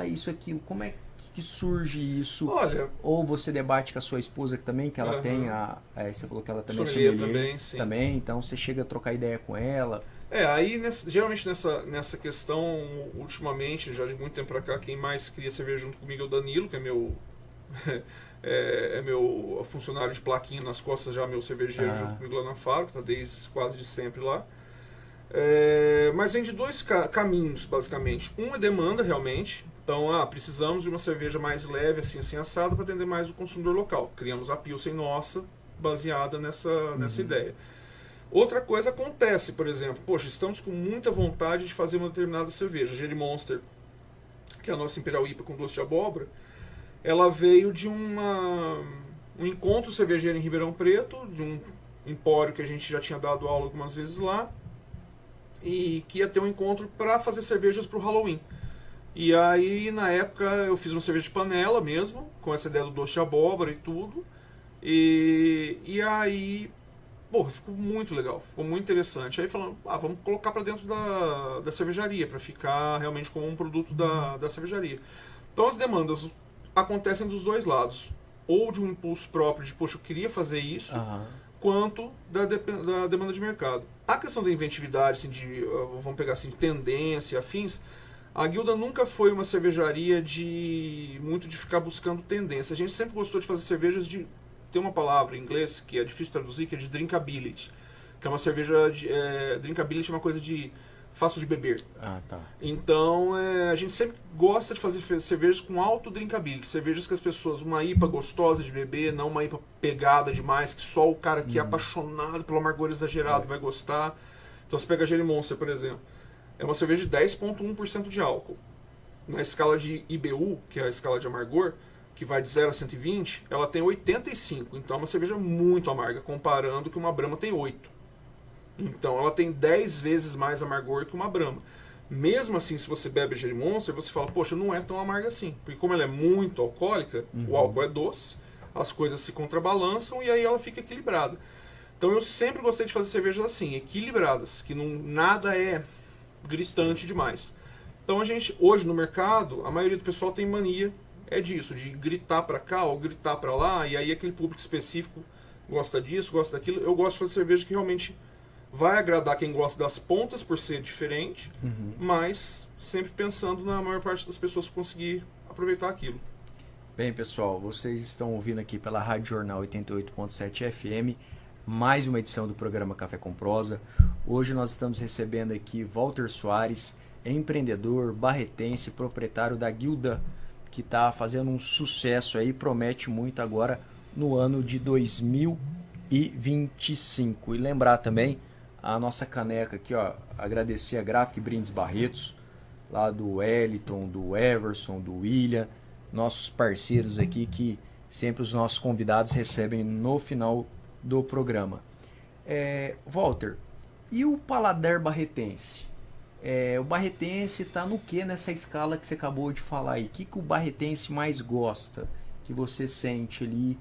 Isso, aquilo, como é que surge isso? Olha, ou você debate com a sua esposa que também, que ela tem você falou que ela também é sommelier também, então você chega a trocar ideia com ela. Aí geralmente nessa questão, ultimamente, já de muito tempo pra cá, quem mais cria cerveja junto comigo é o Danilo, que é meu meu funcionário de plaquinha nas costas, já meu cervejeiro junto comigo lá na fábrica, tá desde quase de sempre lá. Mas vem de dois caminhos, basicamente. Um é demanda, realmente. Então, precisamos de uma cerveja mais leve, assim assada, para atender mais o consumidor local. Criamos a Pilsen nossa, baseada nessa ideia. Outra coisa acontece, por exemplo, poxa, estamos com muita vontade de fazer uma determinada cerveja. A Geri Monster, que é a nossa Imperial IPA com doce de abóbora, ela veio de um encontro cervejeiro em Ribeirão Preto, de um empório que a gente já tinha dado aula algumas vezes lá, e que ia ter um encontro para fazer cervejas para o Halloween. E aí, na época, eu fiz uma cerveja de panela mesmo, com essa ideia do doce de abóbora e tudo. E aí, porra, ficou muito legal, ficou muito interessante. Aí falando, vamos colocar para dentro da cervejaria, para ficar realmente como um produto da cervejaria. Então as demandas acontecem dos dois lados. Ou de um impulso próprio de, poxa, eu queria fazer isso, quanto da demanda de mercado. A questão da inventividade, assim, vamos pegar assim, tendência, afins, a Guilda nunca foi uma cervejaria muito de ficar buscando tendência. A gente sempre gostou de fazer cervejas tem uma palavra em inglês que é difícil de traduzir, que é de drinkability. Que é uma cerveja drinkability é uma coisa de fácil de beber. Tá. Então, a gente sempre gosta de fazer cervejas com alto drinkability. Cervejas que as pessoas, uma IPA gostosa de beber, não uma IPA pegada demais, que só o cara que é apaixonado pelo amargor exagerado vai gostar. Então, você pega a Geri Monster, por exemplo. É uma cerveja de 10,1% de álcool. Na escala de IBU, que é a escala de amargor, que vai de 0 a 120, ela tem 85. Então é uma cerveja muito amarga, comparando que uma Brahma tem 8. Então ela tem 10 vezes mais amargor que uma Brahma. Mesmo assim, se você bebe a Geri Monster, você fala, poxa, não é tão amarga assim. Porque como ela é muito alcoólica, o álcool é doce, as coisas se contrabalançam e aí ela fica equilibrada. Então eu sempre gostei de fazer cervejas assim, equilibradas, que nada é gritante demais. Então a gente, hoje no mercado, a maioria do pessoal tem mania disso, de gritar pra cá ou gritar pra lá, e aí aquele público específico gosta disso, gosta daquilo. Eu gosto de fazer cerveja que realmente vai agradar quem gosta das pontas por ser diferente, mas sempre pensando na maior parte das pessoas conseguir aproveitar aquilo. Bem, pessoal, vocês estão ouvindo aqui pela Rádio Jornal 88.7 FM, mais uma edição do programa Café com Prosa. Hoje nós estamos recebendo aqui Walter Soares, empreendedor, barretense, proprietário da Guilda, que está fazendo um sucesso aí, promete muito agora no ano de 2025. E lembrar também a nossa caneca aqui, ó, agradecer a Graphic Brindes Barretos, lá do Wellington, do Everson, do William, nossos parceiros aqui que sempre os nossos convidados recebem no final do programa. Walter, e o paladar barretense? O barretense está no que nessa escala que você acabou de falar aí? O que o barretense mais gosta? Que você sente ali,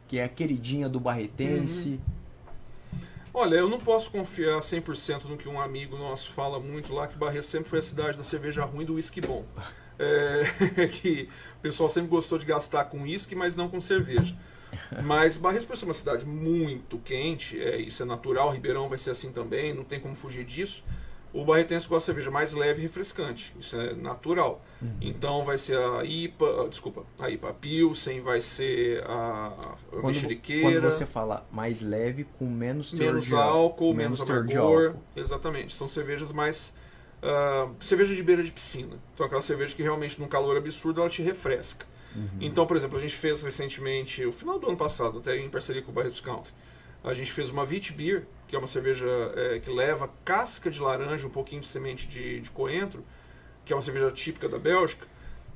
que é a queridinha do barretense? Olha, eu não posso confiar 100% no que um amigo nosso fala muito lá, que Barreto sempre foi a cidade da cerveja ruim e do uísque bom. Que o pessoal sempre gostou de gastar com uísque, mas não com cerveja. Mas Barretos, por ser uma cidade muito quente, isso é natural, Ribeirão vai ser assim também, não tem como fugir disso. O barretense gosta de cerveja mais leve e refrescante, isso é natural. Então vai ser a IPA Pilsen, vai ser a mexeriqueira. Quando você fala mais leve, com menos teor menos de álcool, menos menos amargor, exatamente. São cervejas mais cerveja de beira de piscina. Então aquela cerveja que realmente num calor absurdo ela te refresca. Então, por exemplo, a gente fez recentemente, o final do ano passado, até em parceria com o Barretos Country, a gente fez uma Wheat Beer, que é uma cerveja que leva casca de laranja, um pouquinho de semente de coentro, que é uma cerveja típica da Bélgica,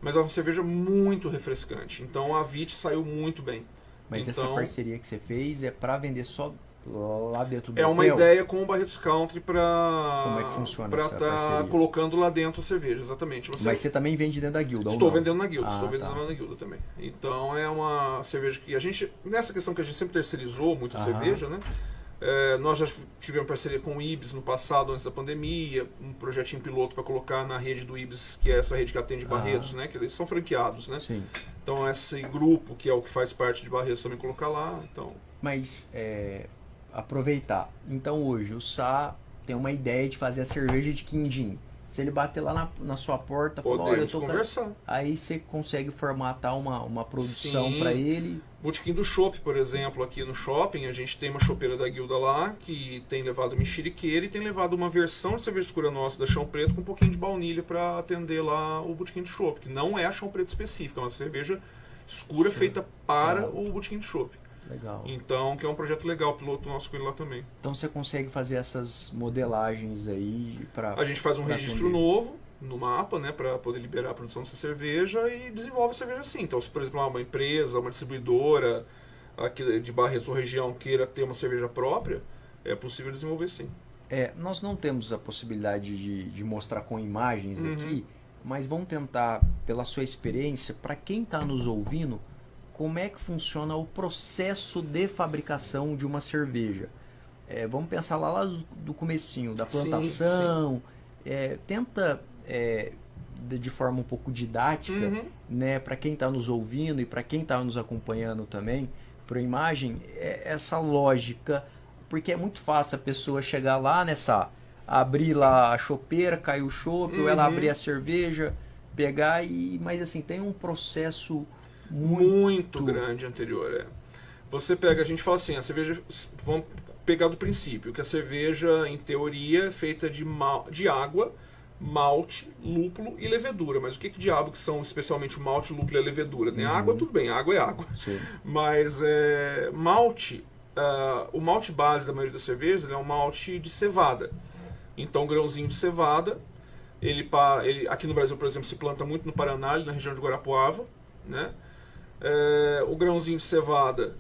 mas é uma cerveja muito refrescante. Então a Wheat saiu muito bem. Mas então, essa parceria que você fez é para vender só lá dentro do hotel? É uma ideia com o Barretos Country para como é que funciona essa parceria? Estar colocando lá dentro a cerveja, exatamente. Mas você também vende dentro da Guilda? Estou vendendo na Guilda, estou tá. vendendo na Guilda também. Então é uma cerveja que a gente, nessa questão que a gente sempre terceirizou muito a cerveja, né? Nós já tivemos parceria com o Ibis no passado, antes da pandemia, um projetinho piloto para colocar na rede do Ibis, que é essa rede que atende Barretos, né? Que eles são franqueados, né? Sim. Então esse grupo, que é o que faz parte de Barretos, também colocar lá. Então... Mas aproveitar. Então hoje o Sá tem uma ideia de fazer a cerveja de quindim. Se ele bater lá na sua porta, falar, olha, eu tô conversar. Aí você consegue formatar uma produção para ele. Botequim do Chopp, por exemplo, aqui no shopping, a gente tem uma chopeira da Guilda lá, que tem levado mexeriqueira e tem levado uma versão de cerveja escura nossa da Chão Preto com um pouquinho de baunilha para atender lá o Botequim do Chopp, que não é a Chão Preto específica, é uma cerveja escura feita para o Botequim do Chopp. Legal. Então, que é um projeto legal, piloto nosso com ele lá também. Então você consegue fazer essas modelagens aí para... A gente faz um registro novo no mapa, né, para poder liberar a produção dessa cerveja e desenvolve a cerveja assim. Então, se por exemplo uma empresa, uma distribuidora aqui de Barretos ou região queira ter uma cerveja própria, é possível desenvolver sim. Nós não temos a possibilidade de mostrar com imagens aqui, mas vamos tentar, pela sua experiência, para quem está nos ouvindo, como é que funciona o processo de fabricação de uma cerveja. Vamos pensar lá do comecinho, da plantação. Tenta, de forma um pouco didática, né, para quem está nos ouvindo e para quem está nos acompanhando também, por imagem, essa lógica, porque é muito fácil a pessoa chegar lá abrir lá a chopeira, cair o chope, ou ela abrir a cerveja, pegar mas assim, tem um processo muito grande anterior. Você pega, a gente fala assim, a cerveja, vamos pegar do princípio, que a cerveja, em teoria, é feita de água, malte, lúpulo e levedura. Mas o que diabo que são especialmente o malte, o lúpulo e a levedura? Né? Água, tudo bem, água é água. Sim. Mas malte, o malte base da maioria das cervejas é um malte de cevada. Então, grãozinho de cevada, ele aqui no Brasil, por exemplo, se planta muito no Paraná, na região de Guarapuava, né? O grãozinho de cevada,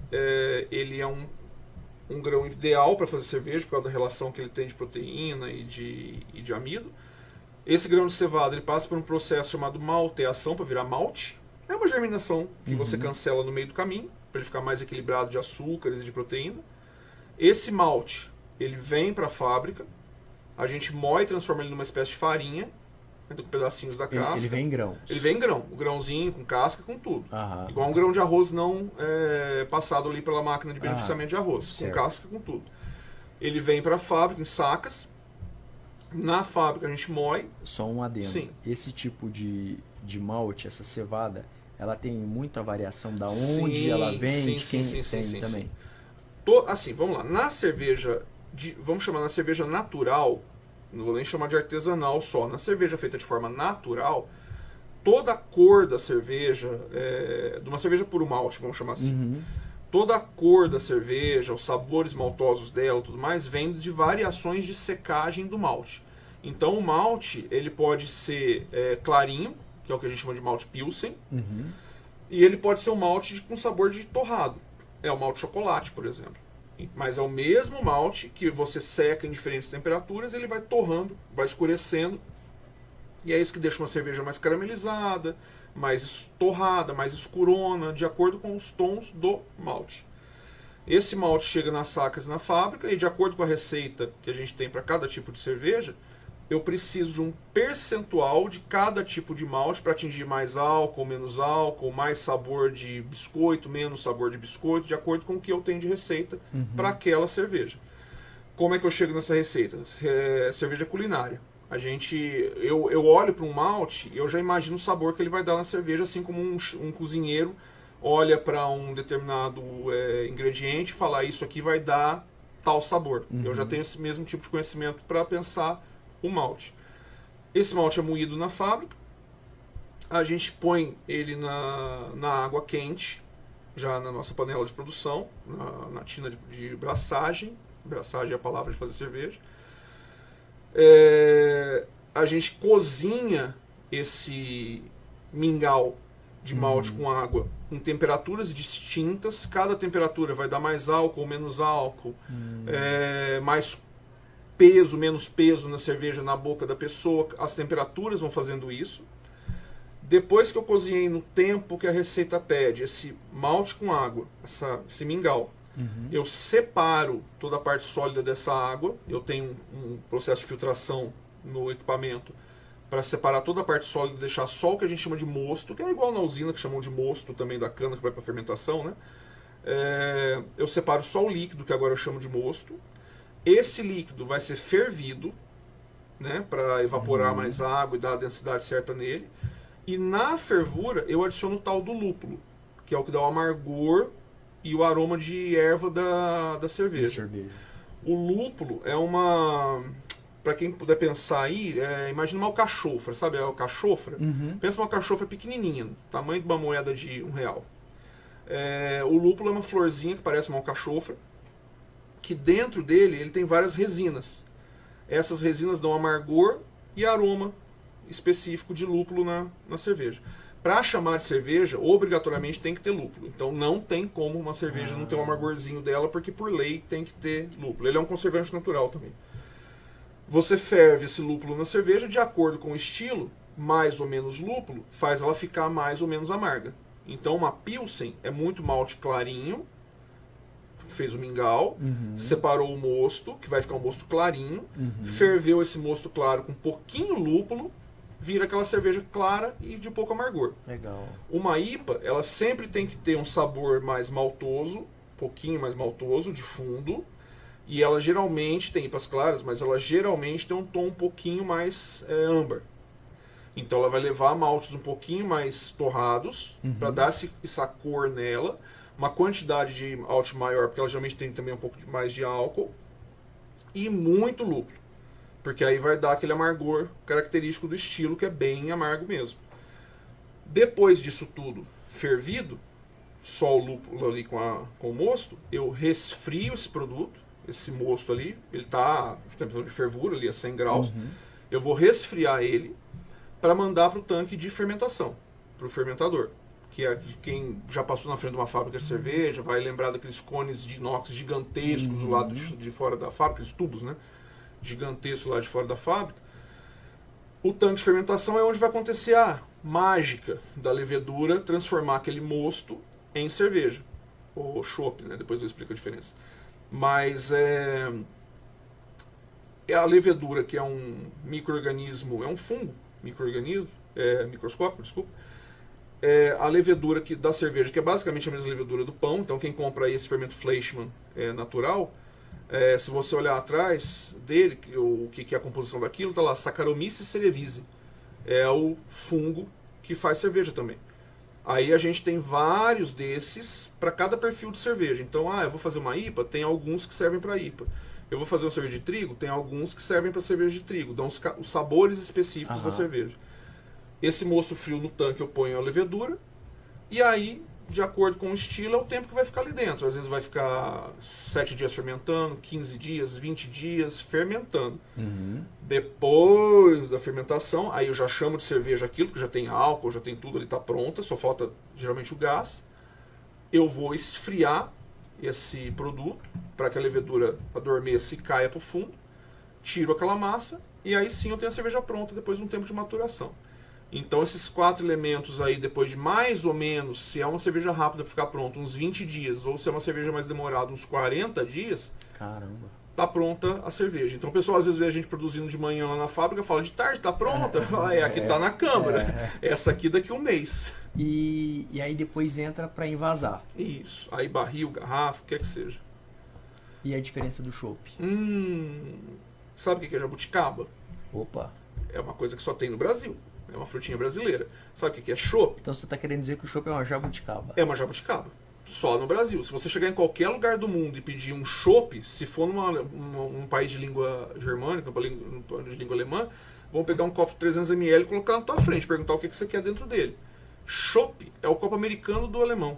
ele é um grão ideal para fazer cerveja, por causa da relação que ele tem de proteína e de amido. Esse grão de cevada ele passa por um processo chamado malteação para virar malte. É uma germinação que você cancela no meio do caminho, para ele ficar mais equilibrado de açúcares e de proteína. Esse malte, ele vem para a fábrica, a gente moe e transforma ele numa espécie de farinha, com pedacinhos da casca. Ele vem em grãos. Ele vem em grão, o grãozinho com casca, com tudo. Aham. Igual um grão de arroz não passado ali pela máquina de beneficiamento de arroz, certo. com casca, com tudo. Ele vem para a fábrica em sacas. Na fábrica a gente moe. Só um adendo. Sim. Esse tipo de malte, essa cevada, ela tem muita variação da onde ela vem, de quem tem também. Assim, vamos lá. Na cerveja, vamos chamar na cerveja natural, não vou nem chamar de artesanal só, na cerveja feita de forma natural, toda a cor da cerveja, de uma cerveja puro malte, vamos chamar assim, toda a cor da cerveja, os sabores maltosos dela e tudo mais, vem de variações de secagem do malte. Então o malte, ele pode ser clarinho, que é o que a gente chama de malte pilsen, e ele pode ser um malte com sabor de torrado. É o malte chocolate, por exemplo. Mas é o mesmo malte que você seca em diferentes temperaturas, ele vai torrando, vai escurecendo, e é isso que deixa uma cerveja mais caramelizada, mais torrada, mais escurona, de acordo com os tons do malte. Esse malte chega nas sacas na fábrica, e de acordo com a receita que a gente tem para cada tipo de cerveja, eu preciso de um percentual de cada tipo de malte para atingir mais álcool, menos álcool, mais sabor de biscoito, menos sabor de biscoito, de acordo com o que eu tenho de receita para aquela cerveja. Como é que eu chego nessa receita? Cerveja culinária. Eu olho para um malte e eu já imagino o sabor que ele vai dar na cerveja, assim como um cozinheiro olha para um determinado ingrediente e fala, isso aqui vai dar tal sabor. Eu já tenho esse mesmo tipo de conhecimento para pensar o malte. Esse malte é moído na fábrica, a gente põe ele na água quente, já na nossa panela de produção, na tina de braçagem. Braçagem é a palavra de fazer cerveja. A gente cozinha esse mingau de malte com água em temperaturas distintas. Cada temperatura vai dar mais álcool ou menos álcool, mais peso, menos peso na cerveja na boca da pessoa. As temperaturas vão fazendo isso. Depois que eu cozinhei no tempo que a receita pede, esse malte com água, esse mingau, eu separo toda a parte sólida dessa água. Eu tenho um processo de filtração no equipamento para separar toda a parte sólida e deixar só o que a gente chama de mosto, que é igual na usina que chamam de mosto também da cana que vai para fermentação, né? Eu separo só o líquido, que agora eu chamo de mosto. Esse líquido vai ser fervido, né, para evaporar mais água e dar a densidade certa nele. E na fervura eu adiciono o tal do lúpulo, que é o que dá o amargor e o aroma de erva da cerveja. O lúpulo é para quem puder pensar aí, imagina uma alcachofra, sabe a alcachofra? Pensa uma alcachofra pequenininha, tamanho de uma moeda de R$1. O lúpulo é uma florzinha que parece uma alcachofra, que dentro dele ele tem várias resinas. Essas resinas dão amargor e aroma específico de lúpulo na cerveja. Para chamar de cerveja, obrigatoriamente tem que ter lúpulo. Então não tem como uma cerveja não ter um amargorzinho dela, porque por lei tem que ter lúpulo. Ele é um conservante natural também. Você ferve esse lúpulo na cerveja de acordo com o estilo, mais ou menos lúpulo, faz ela ficar mais ou menos amarga. Então uma Pilsen é muito malte clarinho, fez o mingau, separou o mosto, que vai ficar um mosto clarinho, ferveu esse mosto claro com um pouquinho lúpulo, vira aquela cerveja clara e de pouco amargor. Legal. Uma IPA, ela sempre tem que ter um sabor mais maltoso, um pouquinho mais maltoso, de fundo, e ela geralmente, tem IPAs claras, mas ela geralmente tem um tom um pouquinho mais âmbar. Então ela vai levar maltes um pouquinho mais torrados, para dar essa cor nela, uma quantidade de malte maior, porque ela geralmente tem também um pouco mais de álcool, e muito lúpulo. Porque aí vai dar aquele amargor característico do estilo, que é bem amargo mesmo. Depois disso tudo fervido, só o lúpulo ali com o mosto, eu resfrio esse produto, esse mosto ali, ele está em temperatura de fervura ali a 100 graus, eu vou resfriar ele para mandar para o tanque de fermentação, para o fermentador. Que é quem já passou na frente de uma fábrica de cerveja vai lembrar daqueles cones de inox gigantescos do lado de fora da fábrica, aqueles tubos, né? Gigantesco lá de fora da fábrica. O tanque de fermentação é onde vai acontecer a mágica da levedura transformar aquele mosto em cerveja. Ou chopp, né? Depois eu explico a diferença. Mas é a levedura, que é um micro-organismo, é um fungo, microscópico, desculpa. A levedura da cerveja, que é basicamente a mesma levedura do pão. Então quem compra aí esse fermento Fleischmann natural, se você olhar atrás dele, o que é a composição daquilo, está lá, Saccharomyces cerevisiae. É o fungo que faz cerveja também. Aí a gente tem vários desses para cada perfil de cerveja. Então, eu vou fazer uma IPA, tem alguns que servem para IPA. Eu vou fazer uma cerveja de trigo, tem alguns que servem para cerveja de trigo. Dão os sabores específicos da cerveja. Esse mosto frio no tanque eu ponho a levedura, e aí, de acordo com o estilo, é o tempo que vai ficar ali dentro. Às vezes vai ficar 7 dias fermentando, 15 dias, 20 dias fermentando. Depois da fermentação, aí eu já chamo de cerveja aquilo, que já tem álcool, já tem tudo ali, está pronta, só falta geralmente o gás. Eu vou esfriar esse produto para que a levedura adormeça e caia para o fundo. Tiro aquela massa e aí sim eu tenho a cerveja pronta depois de um tempo de maturação. Então esses 4 elementos aí, depois de mais ou menos, se é uma cerveja rápida para ficar pronta, uns 20 dias, ou se é uma cerveja mais demorada, uns 40 dias, caramba, tá pronta a cerveja. Então o pessoal às vezes vê a gente produzindo de manhã lá na fábrica, fala de tarde, tá pronta? Fala, aqui tá na câmara. Essa aqui daqui a um mês. E aí depois entra para envasar. Isso. Aí barril, garrafa, o que é que seja. E a diferença do chopp? Sabe o que é jabuticaba? Opa. É uma coisa que só tem no Brasil. É uma frutinha brasileira. Sabe o que é chopp? Então você está querendo dizer que o chopp é uma jabuticaba? É uma jabuticaba. Só no Brasil. Se você chegar em qualquer lugar do mundo e pedir um chopp, se for num país de língua germânica, de língua alemã, vão pegar um copo de 300 ml e colocar na tua frente, perguntar o que você quer dentro dele. Chopp é o copo americano do alemão.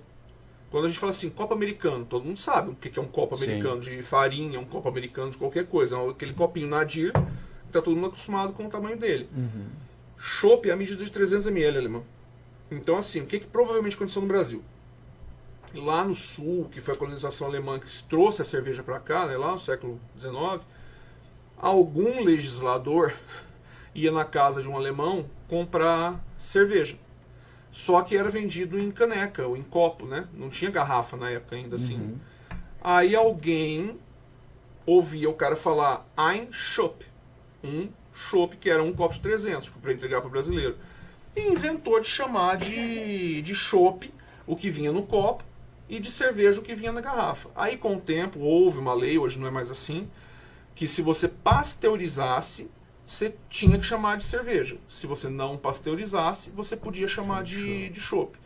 Quando a gente fala assim, copo americano, todo mundo sabe o que é um copo americano de farinha, um copo americano de qualquer coisa. Aquele copinho Nadir, que está todo mundo acostumado com o tamanho dele. Chopp é a medida de 300 ml alemão. Então assim, o que provavelmente aconteceu no Brasil? Lá no sul, que foi a colonização alemã que trouxe a cerveja para cá, né, lá no século XIX, algum legislador ia na casa de um alemão comprar cerveja. Só que era vendido em caneca ou em copo, né? Não tinha garrafa na época ainda assim. Aí alguém ouvia o cara falar ein Chopp, um chopp, que era um copo de 300 para entregar para o brasileiro. E inventou de chamar de chopp o que vinha no copo e de cerveja o que vinha na garrafa. Aí com o tempo houve uma lei, hoje não é mais assim, que se você pasteurizasse, você tinha que chamar de cerveja. Se você não pasteurizasse, você podia chamar de chopp.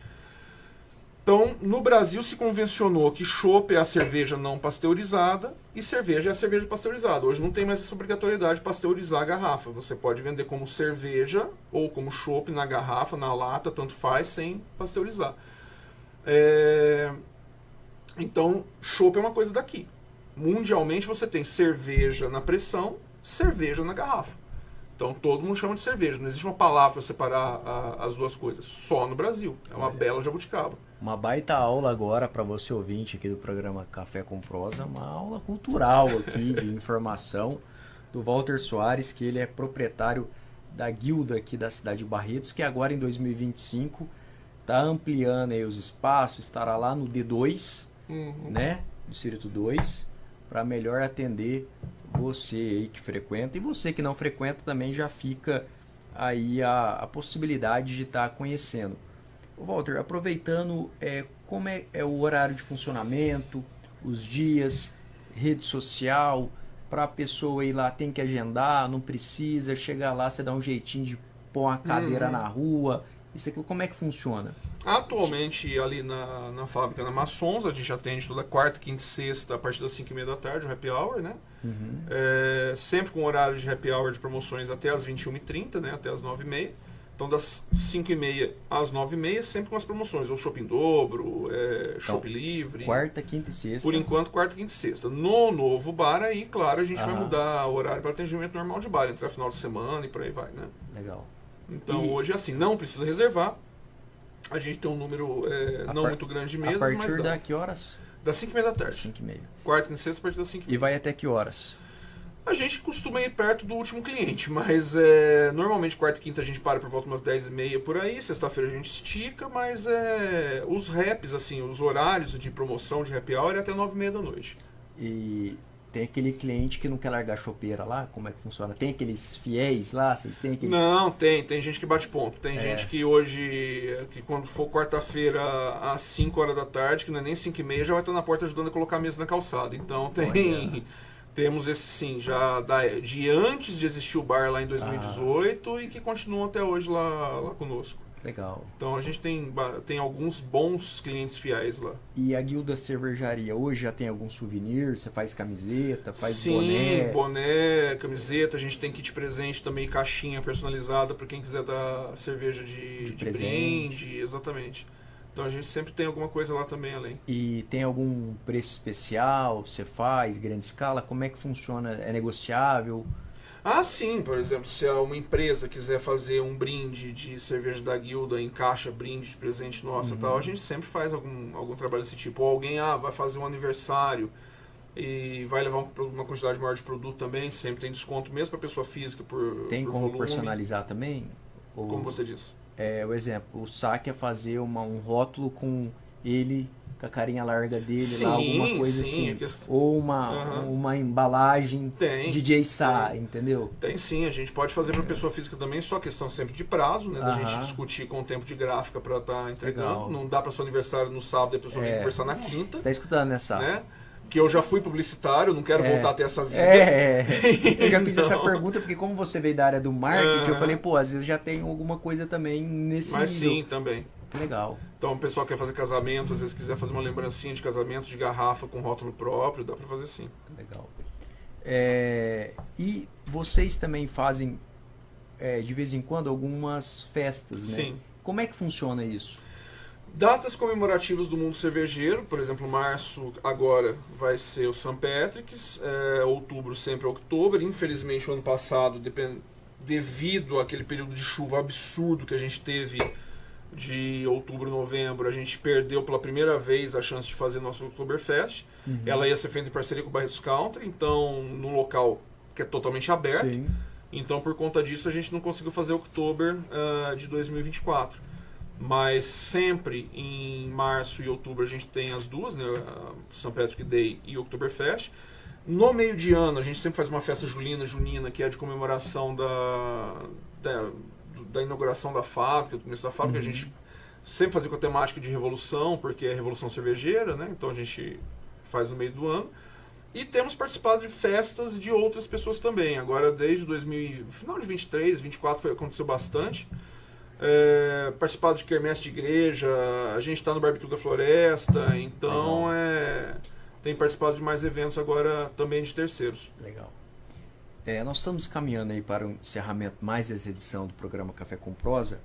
Então, no Brasil se convencionou que chopp é a cerveja não pasteurizada e cerveja é a cerveja pasteurizada. Hoje não tem mais essa obrigatoriedade de pasteurizar a garrafa. Você pode vender como cerveja ou como chopp na garrafa, na lata, tanto faz, sem pasteurizar. Então, chopp é uma coisa daqui. Mundialmente você tem cerveja na pressão, cerveja na garrafa. Então todo mundo chama de cerveja. Não existe uma palavra para separar as duas coisas. Só no Brasil. É uma bela jabuticaba. Uma baita aula agora para você ouvinte aqui do programa Café com Prosa, uma aula cultural aqui de informação do Walter Soares, que ele é proprietário da guilda aqui da cidade de Barretos, que agora em 2025 está ampliando aí os espaços, estará lá no D2, né, Distrito 2, para melhor atender você aí que frequenta, e você que não frequenta também já fica aí a possibilidade de estar conhecendo. Walter, aproveitando, como é o horário de funcionamento, os dias, rede social, para a pessoa ir lá, tem que agendar, não precisa, chegar lá, você dá um jeitinho de pôr uma cadeira na rua, isso aqui, como é que funciona? Atualmente, ali na fábrica, na Maçons, a gente atende toda quarta, quinta e sexta, a partir das 5h30 da tarde, o happy hour, né? Sempre com horário de happy hour de promoções até as 21h30, né? Até as 9h30. Então, das 5h30 às 9h30, sempre com as promoções, ou shopping dobro, shopping livre. Quarta, quinta e sexta. Por enquanto, quarta, quinta e sexta. No novo bar, aí, claro, a gente vai mudar o horário para atendimento normal de bar, entre final de semana e por aí vai, né? Legal. Então, hoje, assim, não precisa reservar. A gente tem um número não muito grande de mesas, mas a partir da que horas? Das 5h30 da tarde. 5h30. Quarta e sexta, a partir das 5h30. E vai até que horas? A gente costuma ir perto do último cliente, mas normalmente quarta e quinta a gente para por volta umas 10h30 por aí, sexta-feira a gente estica, mas os raps, assim, os horários de promoção de happy hour é até 9h30 da noite. E tem aquele cliente que não quer largar a chopeira lá? Como é que funciona? Tem aqueles fiéis lá? Vocês têm aqueles... Não, tem gente que bate ponto. Tem gente que hoje, que quando for quarta-feira às 5 horas da tarde, que não é nem 5h30, já vai estar na porta ajudando a colocar a mesa na calçada. Então temos esse sim, já de antes de existir o bar lá em 2018 e que continuam até hoje lá conosco. Legal. Então a gente tem alguns bons clientes fiéis lá. E a guilda cervejaria hoje já tem algum souvenir? Você faz camiseta, faz Sim, boné, camiseta. A gente tem kit presente também, caixinha personalizada para quem quiser dar cerveja de brinde. Exatamente. Então a gente sempre tem alguma coisa lá também além. E tem algum preço especial? Você faz grande escala? Como é que funciona? É negociável? Ah, sim, por exemplo, se uma empresa quiser fazer um brinde de cerveja da guilda em caixa, brinde de presente nosso e tal, a gente sempre faz algum trabalho desse tipo. Ou alguém vai fazer um aniversário e vai levar uma quantidade maior de produto também, sempre tem desconto mesmo para pessoa física por como volume. Personalizar também? Como você disse? O exemplo, o saque é fazer um rótulo com ele, com a carinha larga dele, sim, lá, alguma coisa sim, assim. Ou uma embalagem DJ Sá, entendeu? Tem sim, a gente pode fazer para pessoa física também, só questão sempre de prazo, né? Da gente discutir com o tempo de gráfica para estar entregando. Legal. Não dá para seu aniversário no sábado e a pessoa vem conversar na quinta. Você tá escutando, né, Sá? Né? Que eu já fui publicitário, não quero voltar a ter essa vida. Eu já fiz essa pergunta porque como você veio da área do marketing, eu falei, às vezes já tem alguma coisa também nesse Mas nível. Sim, também. Que legal. Então o pessoal quer fazer casamento, às vezes quiser fazer uma lembrancinha de casamento de garrafa com rótulo próprio, dá para fazer sim. Legal. E vocês também fazem, de vez em quando, algumas festas, né? Sim. Como é que funciona isso? Datas comemorativas do mundo cervejeiro, por exemplo, março agora vai ser o St. Patrick's, outubro sempre é outubro. Infelizmente o ano passado, devido àquele período de chuva absurdo que a gente teve de outubro, novembro, a gente perdeu pela primeira vez a chance de fazer nosso Oktoberfest. Ela ia ser feita em parceria com o Barretos Country, então num local que é totalmente aberto. Sim. Então por conta disso a gente não conseguiu fazer o Oktober de 2024. Mas sempre em março e outubro a gente tem as duas, né, St. Patrick's Day e Oktoberfest. No meio de ano a gente sempre faz uma festa junina, que é de comemoração da inauguração da fábrica, do começo da fábrica. A gente sempre fazia com a temática de revolução, porque é revolução cervejeira, né? Então a gente faz no meio do ano. E temos participado de festas de outras pessoas também. Agora desde final de 23, 24 aconteceu bastante. Participado de quermesse de igreja, a gente está no Barbecue da Floresta, então tem participado de mais eventos agora também de terceiros. Legal. Nós estamos caminhando aí para o encerramento mais dessa edição do programa Café com Prosa,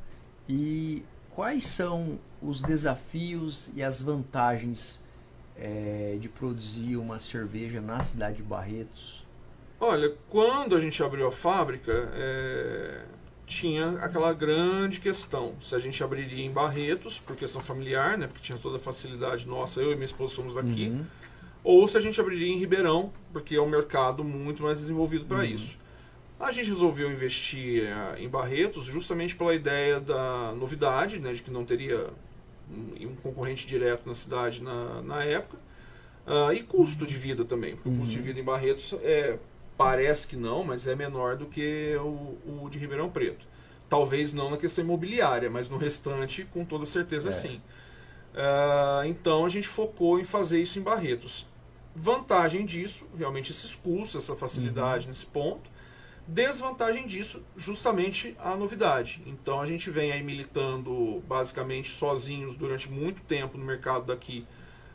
e quais são os desafios e as vantagens de produzir uma cerveja na cidade de Barretos? Olha, quando a gente abriu a fábrica, tinha aquela grande questão, se a gente abriria em Barretos, por questão familiar, né, porque tinha toda a facilidade nossa, eu e minha esposa somos daqui, ou se a gente abriria em Ribeirão, porque é um mercado muito mais desenvolvido para isso. A gente resolveu investir em Barretos justamente pela ideia da novidade, né, de que não teria um concorrente direto na cidade na época, e custo de vida também, porque o custo de vida em Barretos parece que não, mas é menor do que o de Ribeirão Preto. Talvez não na questão imobiliária, mas no restante, com toda certeza, sim. Então a gente focou em fazer isso em Barretos. Vantagem disso, realmente esses custos, essa facilidade nesse ponto. Desvantagem disso, justamente a novidade. Então a gente vem aí militando basicamente sozinhos durante muito tempo no mercado daqui,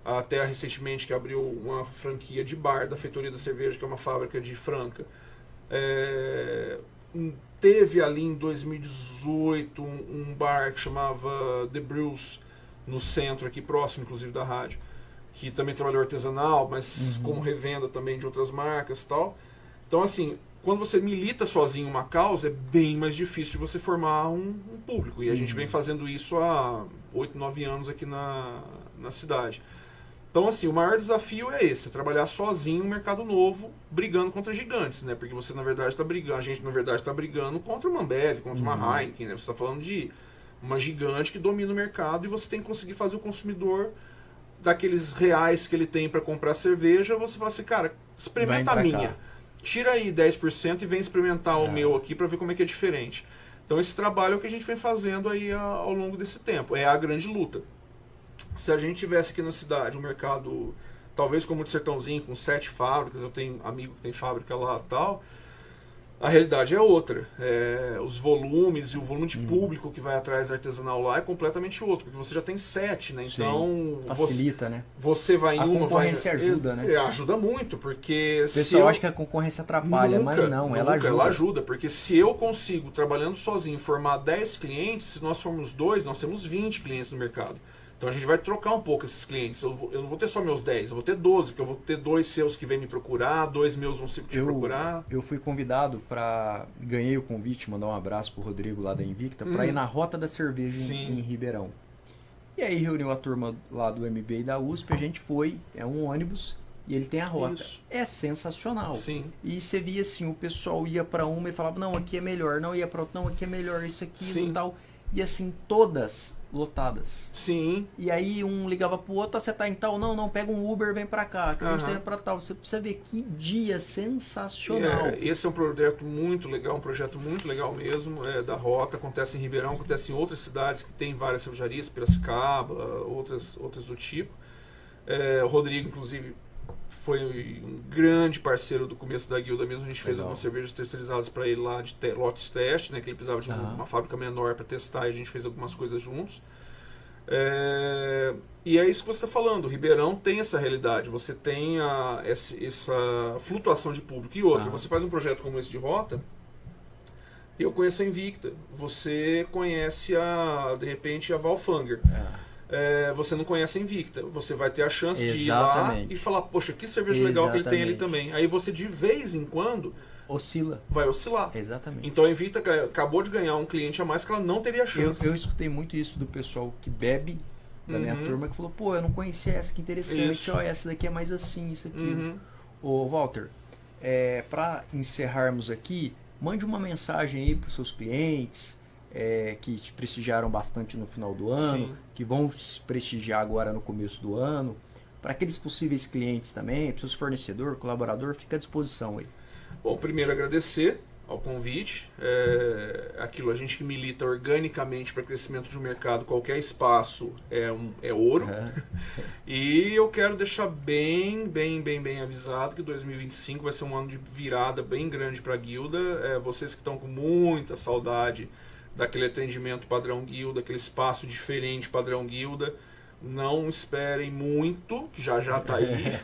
até recentemente que abriu uma franquia de bar da Feitoria da Cerveja, que é uma fábrica de Franca. Teve ali em 2018 um bar que chamava The Brews, no centro aqui, próximo inclusive da rádio, que também trabalhou artesanal, mas como revenda também de outras marcas e tal. Então assim, quando você milita sozinho uma causa, é bem mais difícil de você formar um público. E a gente vem fazendo isso há 8, 9 anos aqui na cidade. Então, assim, o maior desafio é esse, trabalhar sozinho um mercado novo, brigando contra gigantes, né? Porque você, na verdade, está brigando, a gente, na verdade, está brigando contra uma Ambev, contra uma Heineken, né? Você está falando de uma gigante que domina o mercado e você tem que conseguir fazer o consumidor, daqueles reais que ele tem para comprar cerveja, você fala assim, cara, experimenta a minha. Tira aí 10% e vem experimentar o meu aqui para ver como é que é diferente. Então esse trabalho é o que a gente vem fazendo aí ao longo desse tempo. É a grande luta. Se a gente tivesse aqui na cidade um mercado, talvez como o de Sertãozinho, com 7 fábricas, eu tenho amigo que tem fábrica lá e tal, a realidade é outra. Os volumes e o volume de público que vai atrás da artesanal lá é completamente outro, porque você já tem 7, né? Então facilita, né? Você vai em uma... A concorrência ajuda, né? Ajuda muito, porque... O pessoal acha que a concorrência atrapalha, mas não, ela ajuda. Ela ajuda, porque se eu consigo, trabalhando sozinho, formar 10 clientes, se nós formos 2, nós temos 20 clientes no mercado. Então a gente vai trocar um pouco esses clientes. Eu não vou ter só meus 10, eu vou ter 12, porque eu vou ter 2 seus que vêm me procurar, 2 meus vão te procurar. Eu fui convidado ganhei o convite, mandar um abraço pro Rodrigo lá da Invicta, para ir na Rota da Cerveja em Ribeirão. E aí reuniu a turma lá do MBA e da USP, a gente foi, é um ônibus, e ele tem a rota. Isso. É sensacional. Sim. E você via assim, o pessoal ia para uma e falava, não, aqui é melhor, não ia para outra, não, aqui é melhor, isso aqui e tal. E assim, todas lotadas. Sim. E aí um ligava pro outro, você tá em tal, não, pega um Uber, vem pra cá, que a gente tá pra tal. Você precisa ver que dia sensacional. Esse é um projeto muito legal mesmo, da Rota, acontece em Ribeirão, acontece em outras cidades que tem várias cervejarias, Piracicaba, outras do tipo. O Rodrigo, inclusive, foi um grande parceiro do começo da guilda mesmo. A gente fez algumas cervejas terceirizadas para ele lá de lotes teste, né, que ele precisava de uma fábrica menor para testar, e a gente fez algumas coisas juntos. E é isso que você está falando, o Ribeirão tem essa realidade, você tem essa flutuação de público. E outra, você faz um projeto como esse de Rota, eu conheço a Invicta, você conhece de repente a Valfanger. Você não conhece a Invicta, você vai ter a chance de ir lá e falar, poxa, que cerveja legal que ele tem ali também. Aí você de vez em quando vai oscilar. Exatamente. Então a Invicta acabou de ganhar um cliente a mais que ela não teria chance. Eu escutei muito isso do pessoal que bebe, da minha turma, que falou, pô, eu não conhecia essa, que interessante, ó, essa daqui é mais assim, isso aqui. Ô Walter, para encerrarmos aqui, mande uma mensagem aí para os seus clientes, que te prestigiaram bastante no final do ano, que vão te prestigiar agora no começo do ano, para aqueles possíveis clientes também, para seus fornecedores, colaborador, fica à disposição aí. Bom, primeiro agradecer ao convite, aquilo, a gente que milita organicamente para crescimento de um mercado, qualquer espaço é ouro. E eu quero deixar bem avisado que 2025 vai ser um ano de virada bem grande para a guilda. Vocês que estão com muita saudade daquele atendimento padrão guilda, aquele espaço diferente padrão guilda, não esperem muito, que já está aí,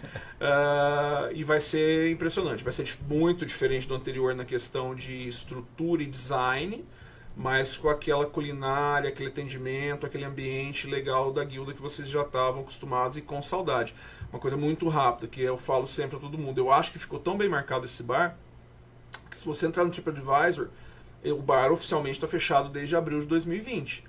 e vai ser impressionante, vai ser muito diferente do anterior na questão de estrutura e design, mas com aquela culinária, aquele atendimento, aquele ambiente legal da guilda que vocês já estavam acostumados e com saudade. Uma coisa muito rápida, que eu falo sempre a todo mundo. Eu acho que ficou tão bem marcado esse bar, que se você entrar no TripAdvisor, o bar oficialmente está fechado desde abril de 2020.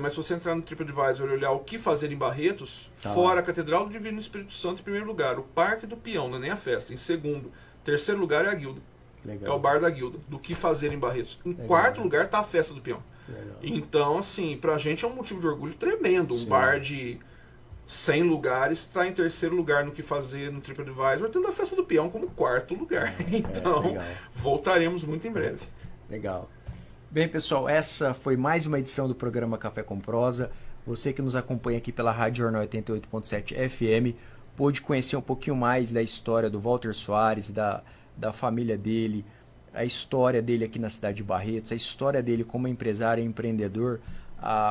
Mas se você entrar no TripAdvisor e olhar o que fazer em Barretos, fora a Catedral do Divino Espírito Santo em primeiro lugar, o Parque do Peão, não é nem a festa, em segundo. Terceiro lugar é a guilda. Legal. É o bar da guilda, do que fazer em Barretos. Em quarto lugar está a festa do Peão. Legal. Então, assim, pra gente é um motivo de orgulho tremendo. Um bar de 100 lugares está em terceiro lugar no que fazer no TripAdvisor, tendo a festa do Peão como quarto lugar. Então, voltaremos muito em breve. Legal. Bem, pessoal, essa foi mais uma edição do programa Café com Prosa. Você que nos acompanha aqui pela Rádio Jornal 88.7 FM pôde conhecer um pouquinho mais da história do Walter Soares, da família dele, a história dele aqui na cidade de Barretos, a história dele como empresário e empreendedor,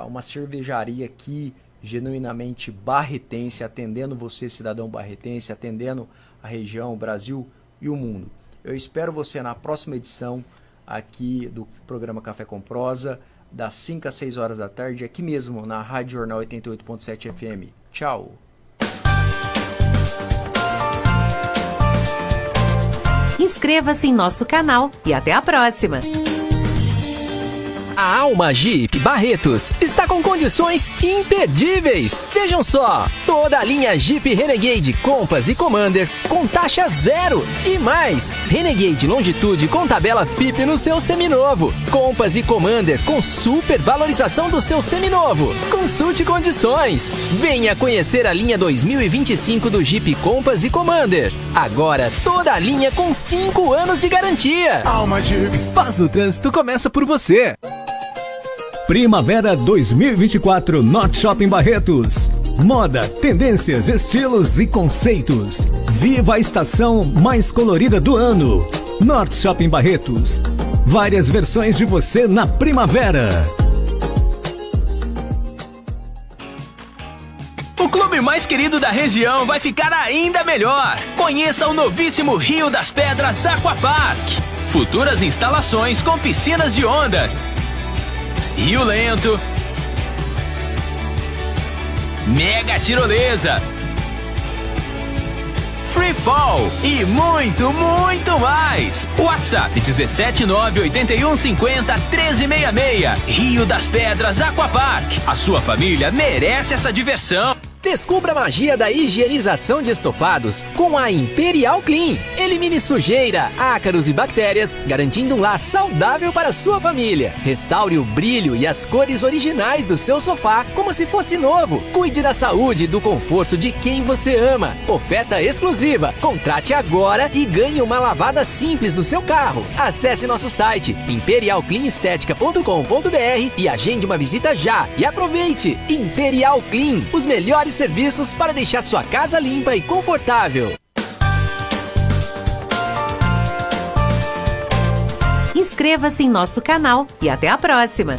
uma cervejaria aqui genuinamente barretense, atendendo você, cidadão barretense, atendendo a região, o Brasil e o mundo. Eu espero você na próxima edição aqui do programa Café com Prosa, das 5 às 6 horas da tarde, aqui mesmo na Rádio Jornal 88.7 FM. Tchau! Inscreva-se em nosso canal e até a próxima! A Alma Jeep Barretos está com condições imperdíveis. Vejam só, toda a linha Jeep Renegade Compass e Commander com taxa zero e mais. Renegade Longitude com tabela FIP no seu seminovo. Compass e Commander com super valorização do seu seminovo. Consulte condições. Venha conhecer a linha 2025 do Jeep Compass e Commander. Agora toda a linha com 5 anos de garantia. Alma Jeep, Paz no Trânsito começa por você. Primavera 2024 Norte Shopping Barretos. Moda, tendências, estilos e conceitos. Viva a estação mais colorida do ano. Norte Shopping Barretos. Várias versões de você na primavera. O clube mais querido da região vai ficar ainda melhor. Conheça o novíssimo Rio das Pedras Aquapark. Futuras instalações com piscinas de ondas, Rio Lento, mega tirolesa, free fall e muito, muito mais. WhatsApp 17981501366. Rio das Pedras Aquapark. A sua família merece essa diversão. Descubra a magia da higienização de estofados com a Imperial Clean. Elimine sujeira, ácaros e bactérias, garantindo um lar saudável para a sua família. Restaure o brilho e as cores originais do seu sofá como se fosse novo. Cuide da saúde e do conforto de quem você ama. Oferta exclusiva. Contrate agora e ganhe uma lavada simples no seu carro. Acesse nosso site imperialcleanestetica.com.br e agende uma visita já. E aproveite! Imperial Clean, os melhores serviços para deixar sua casa limpa e confortável. Inscreva-se em nosso canal e até a próxima!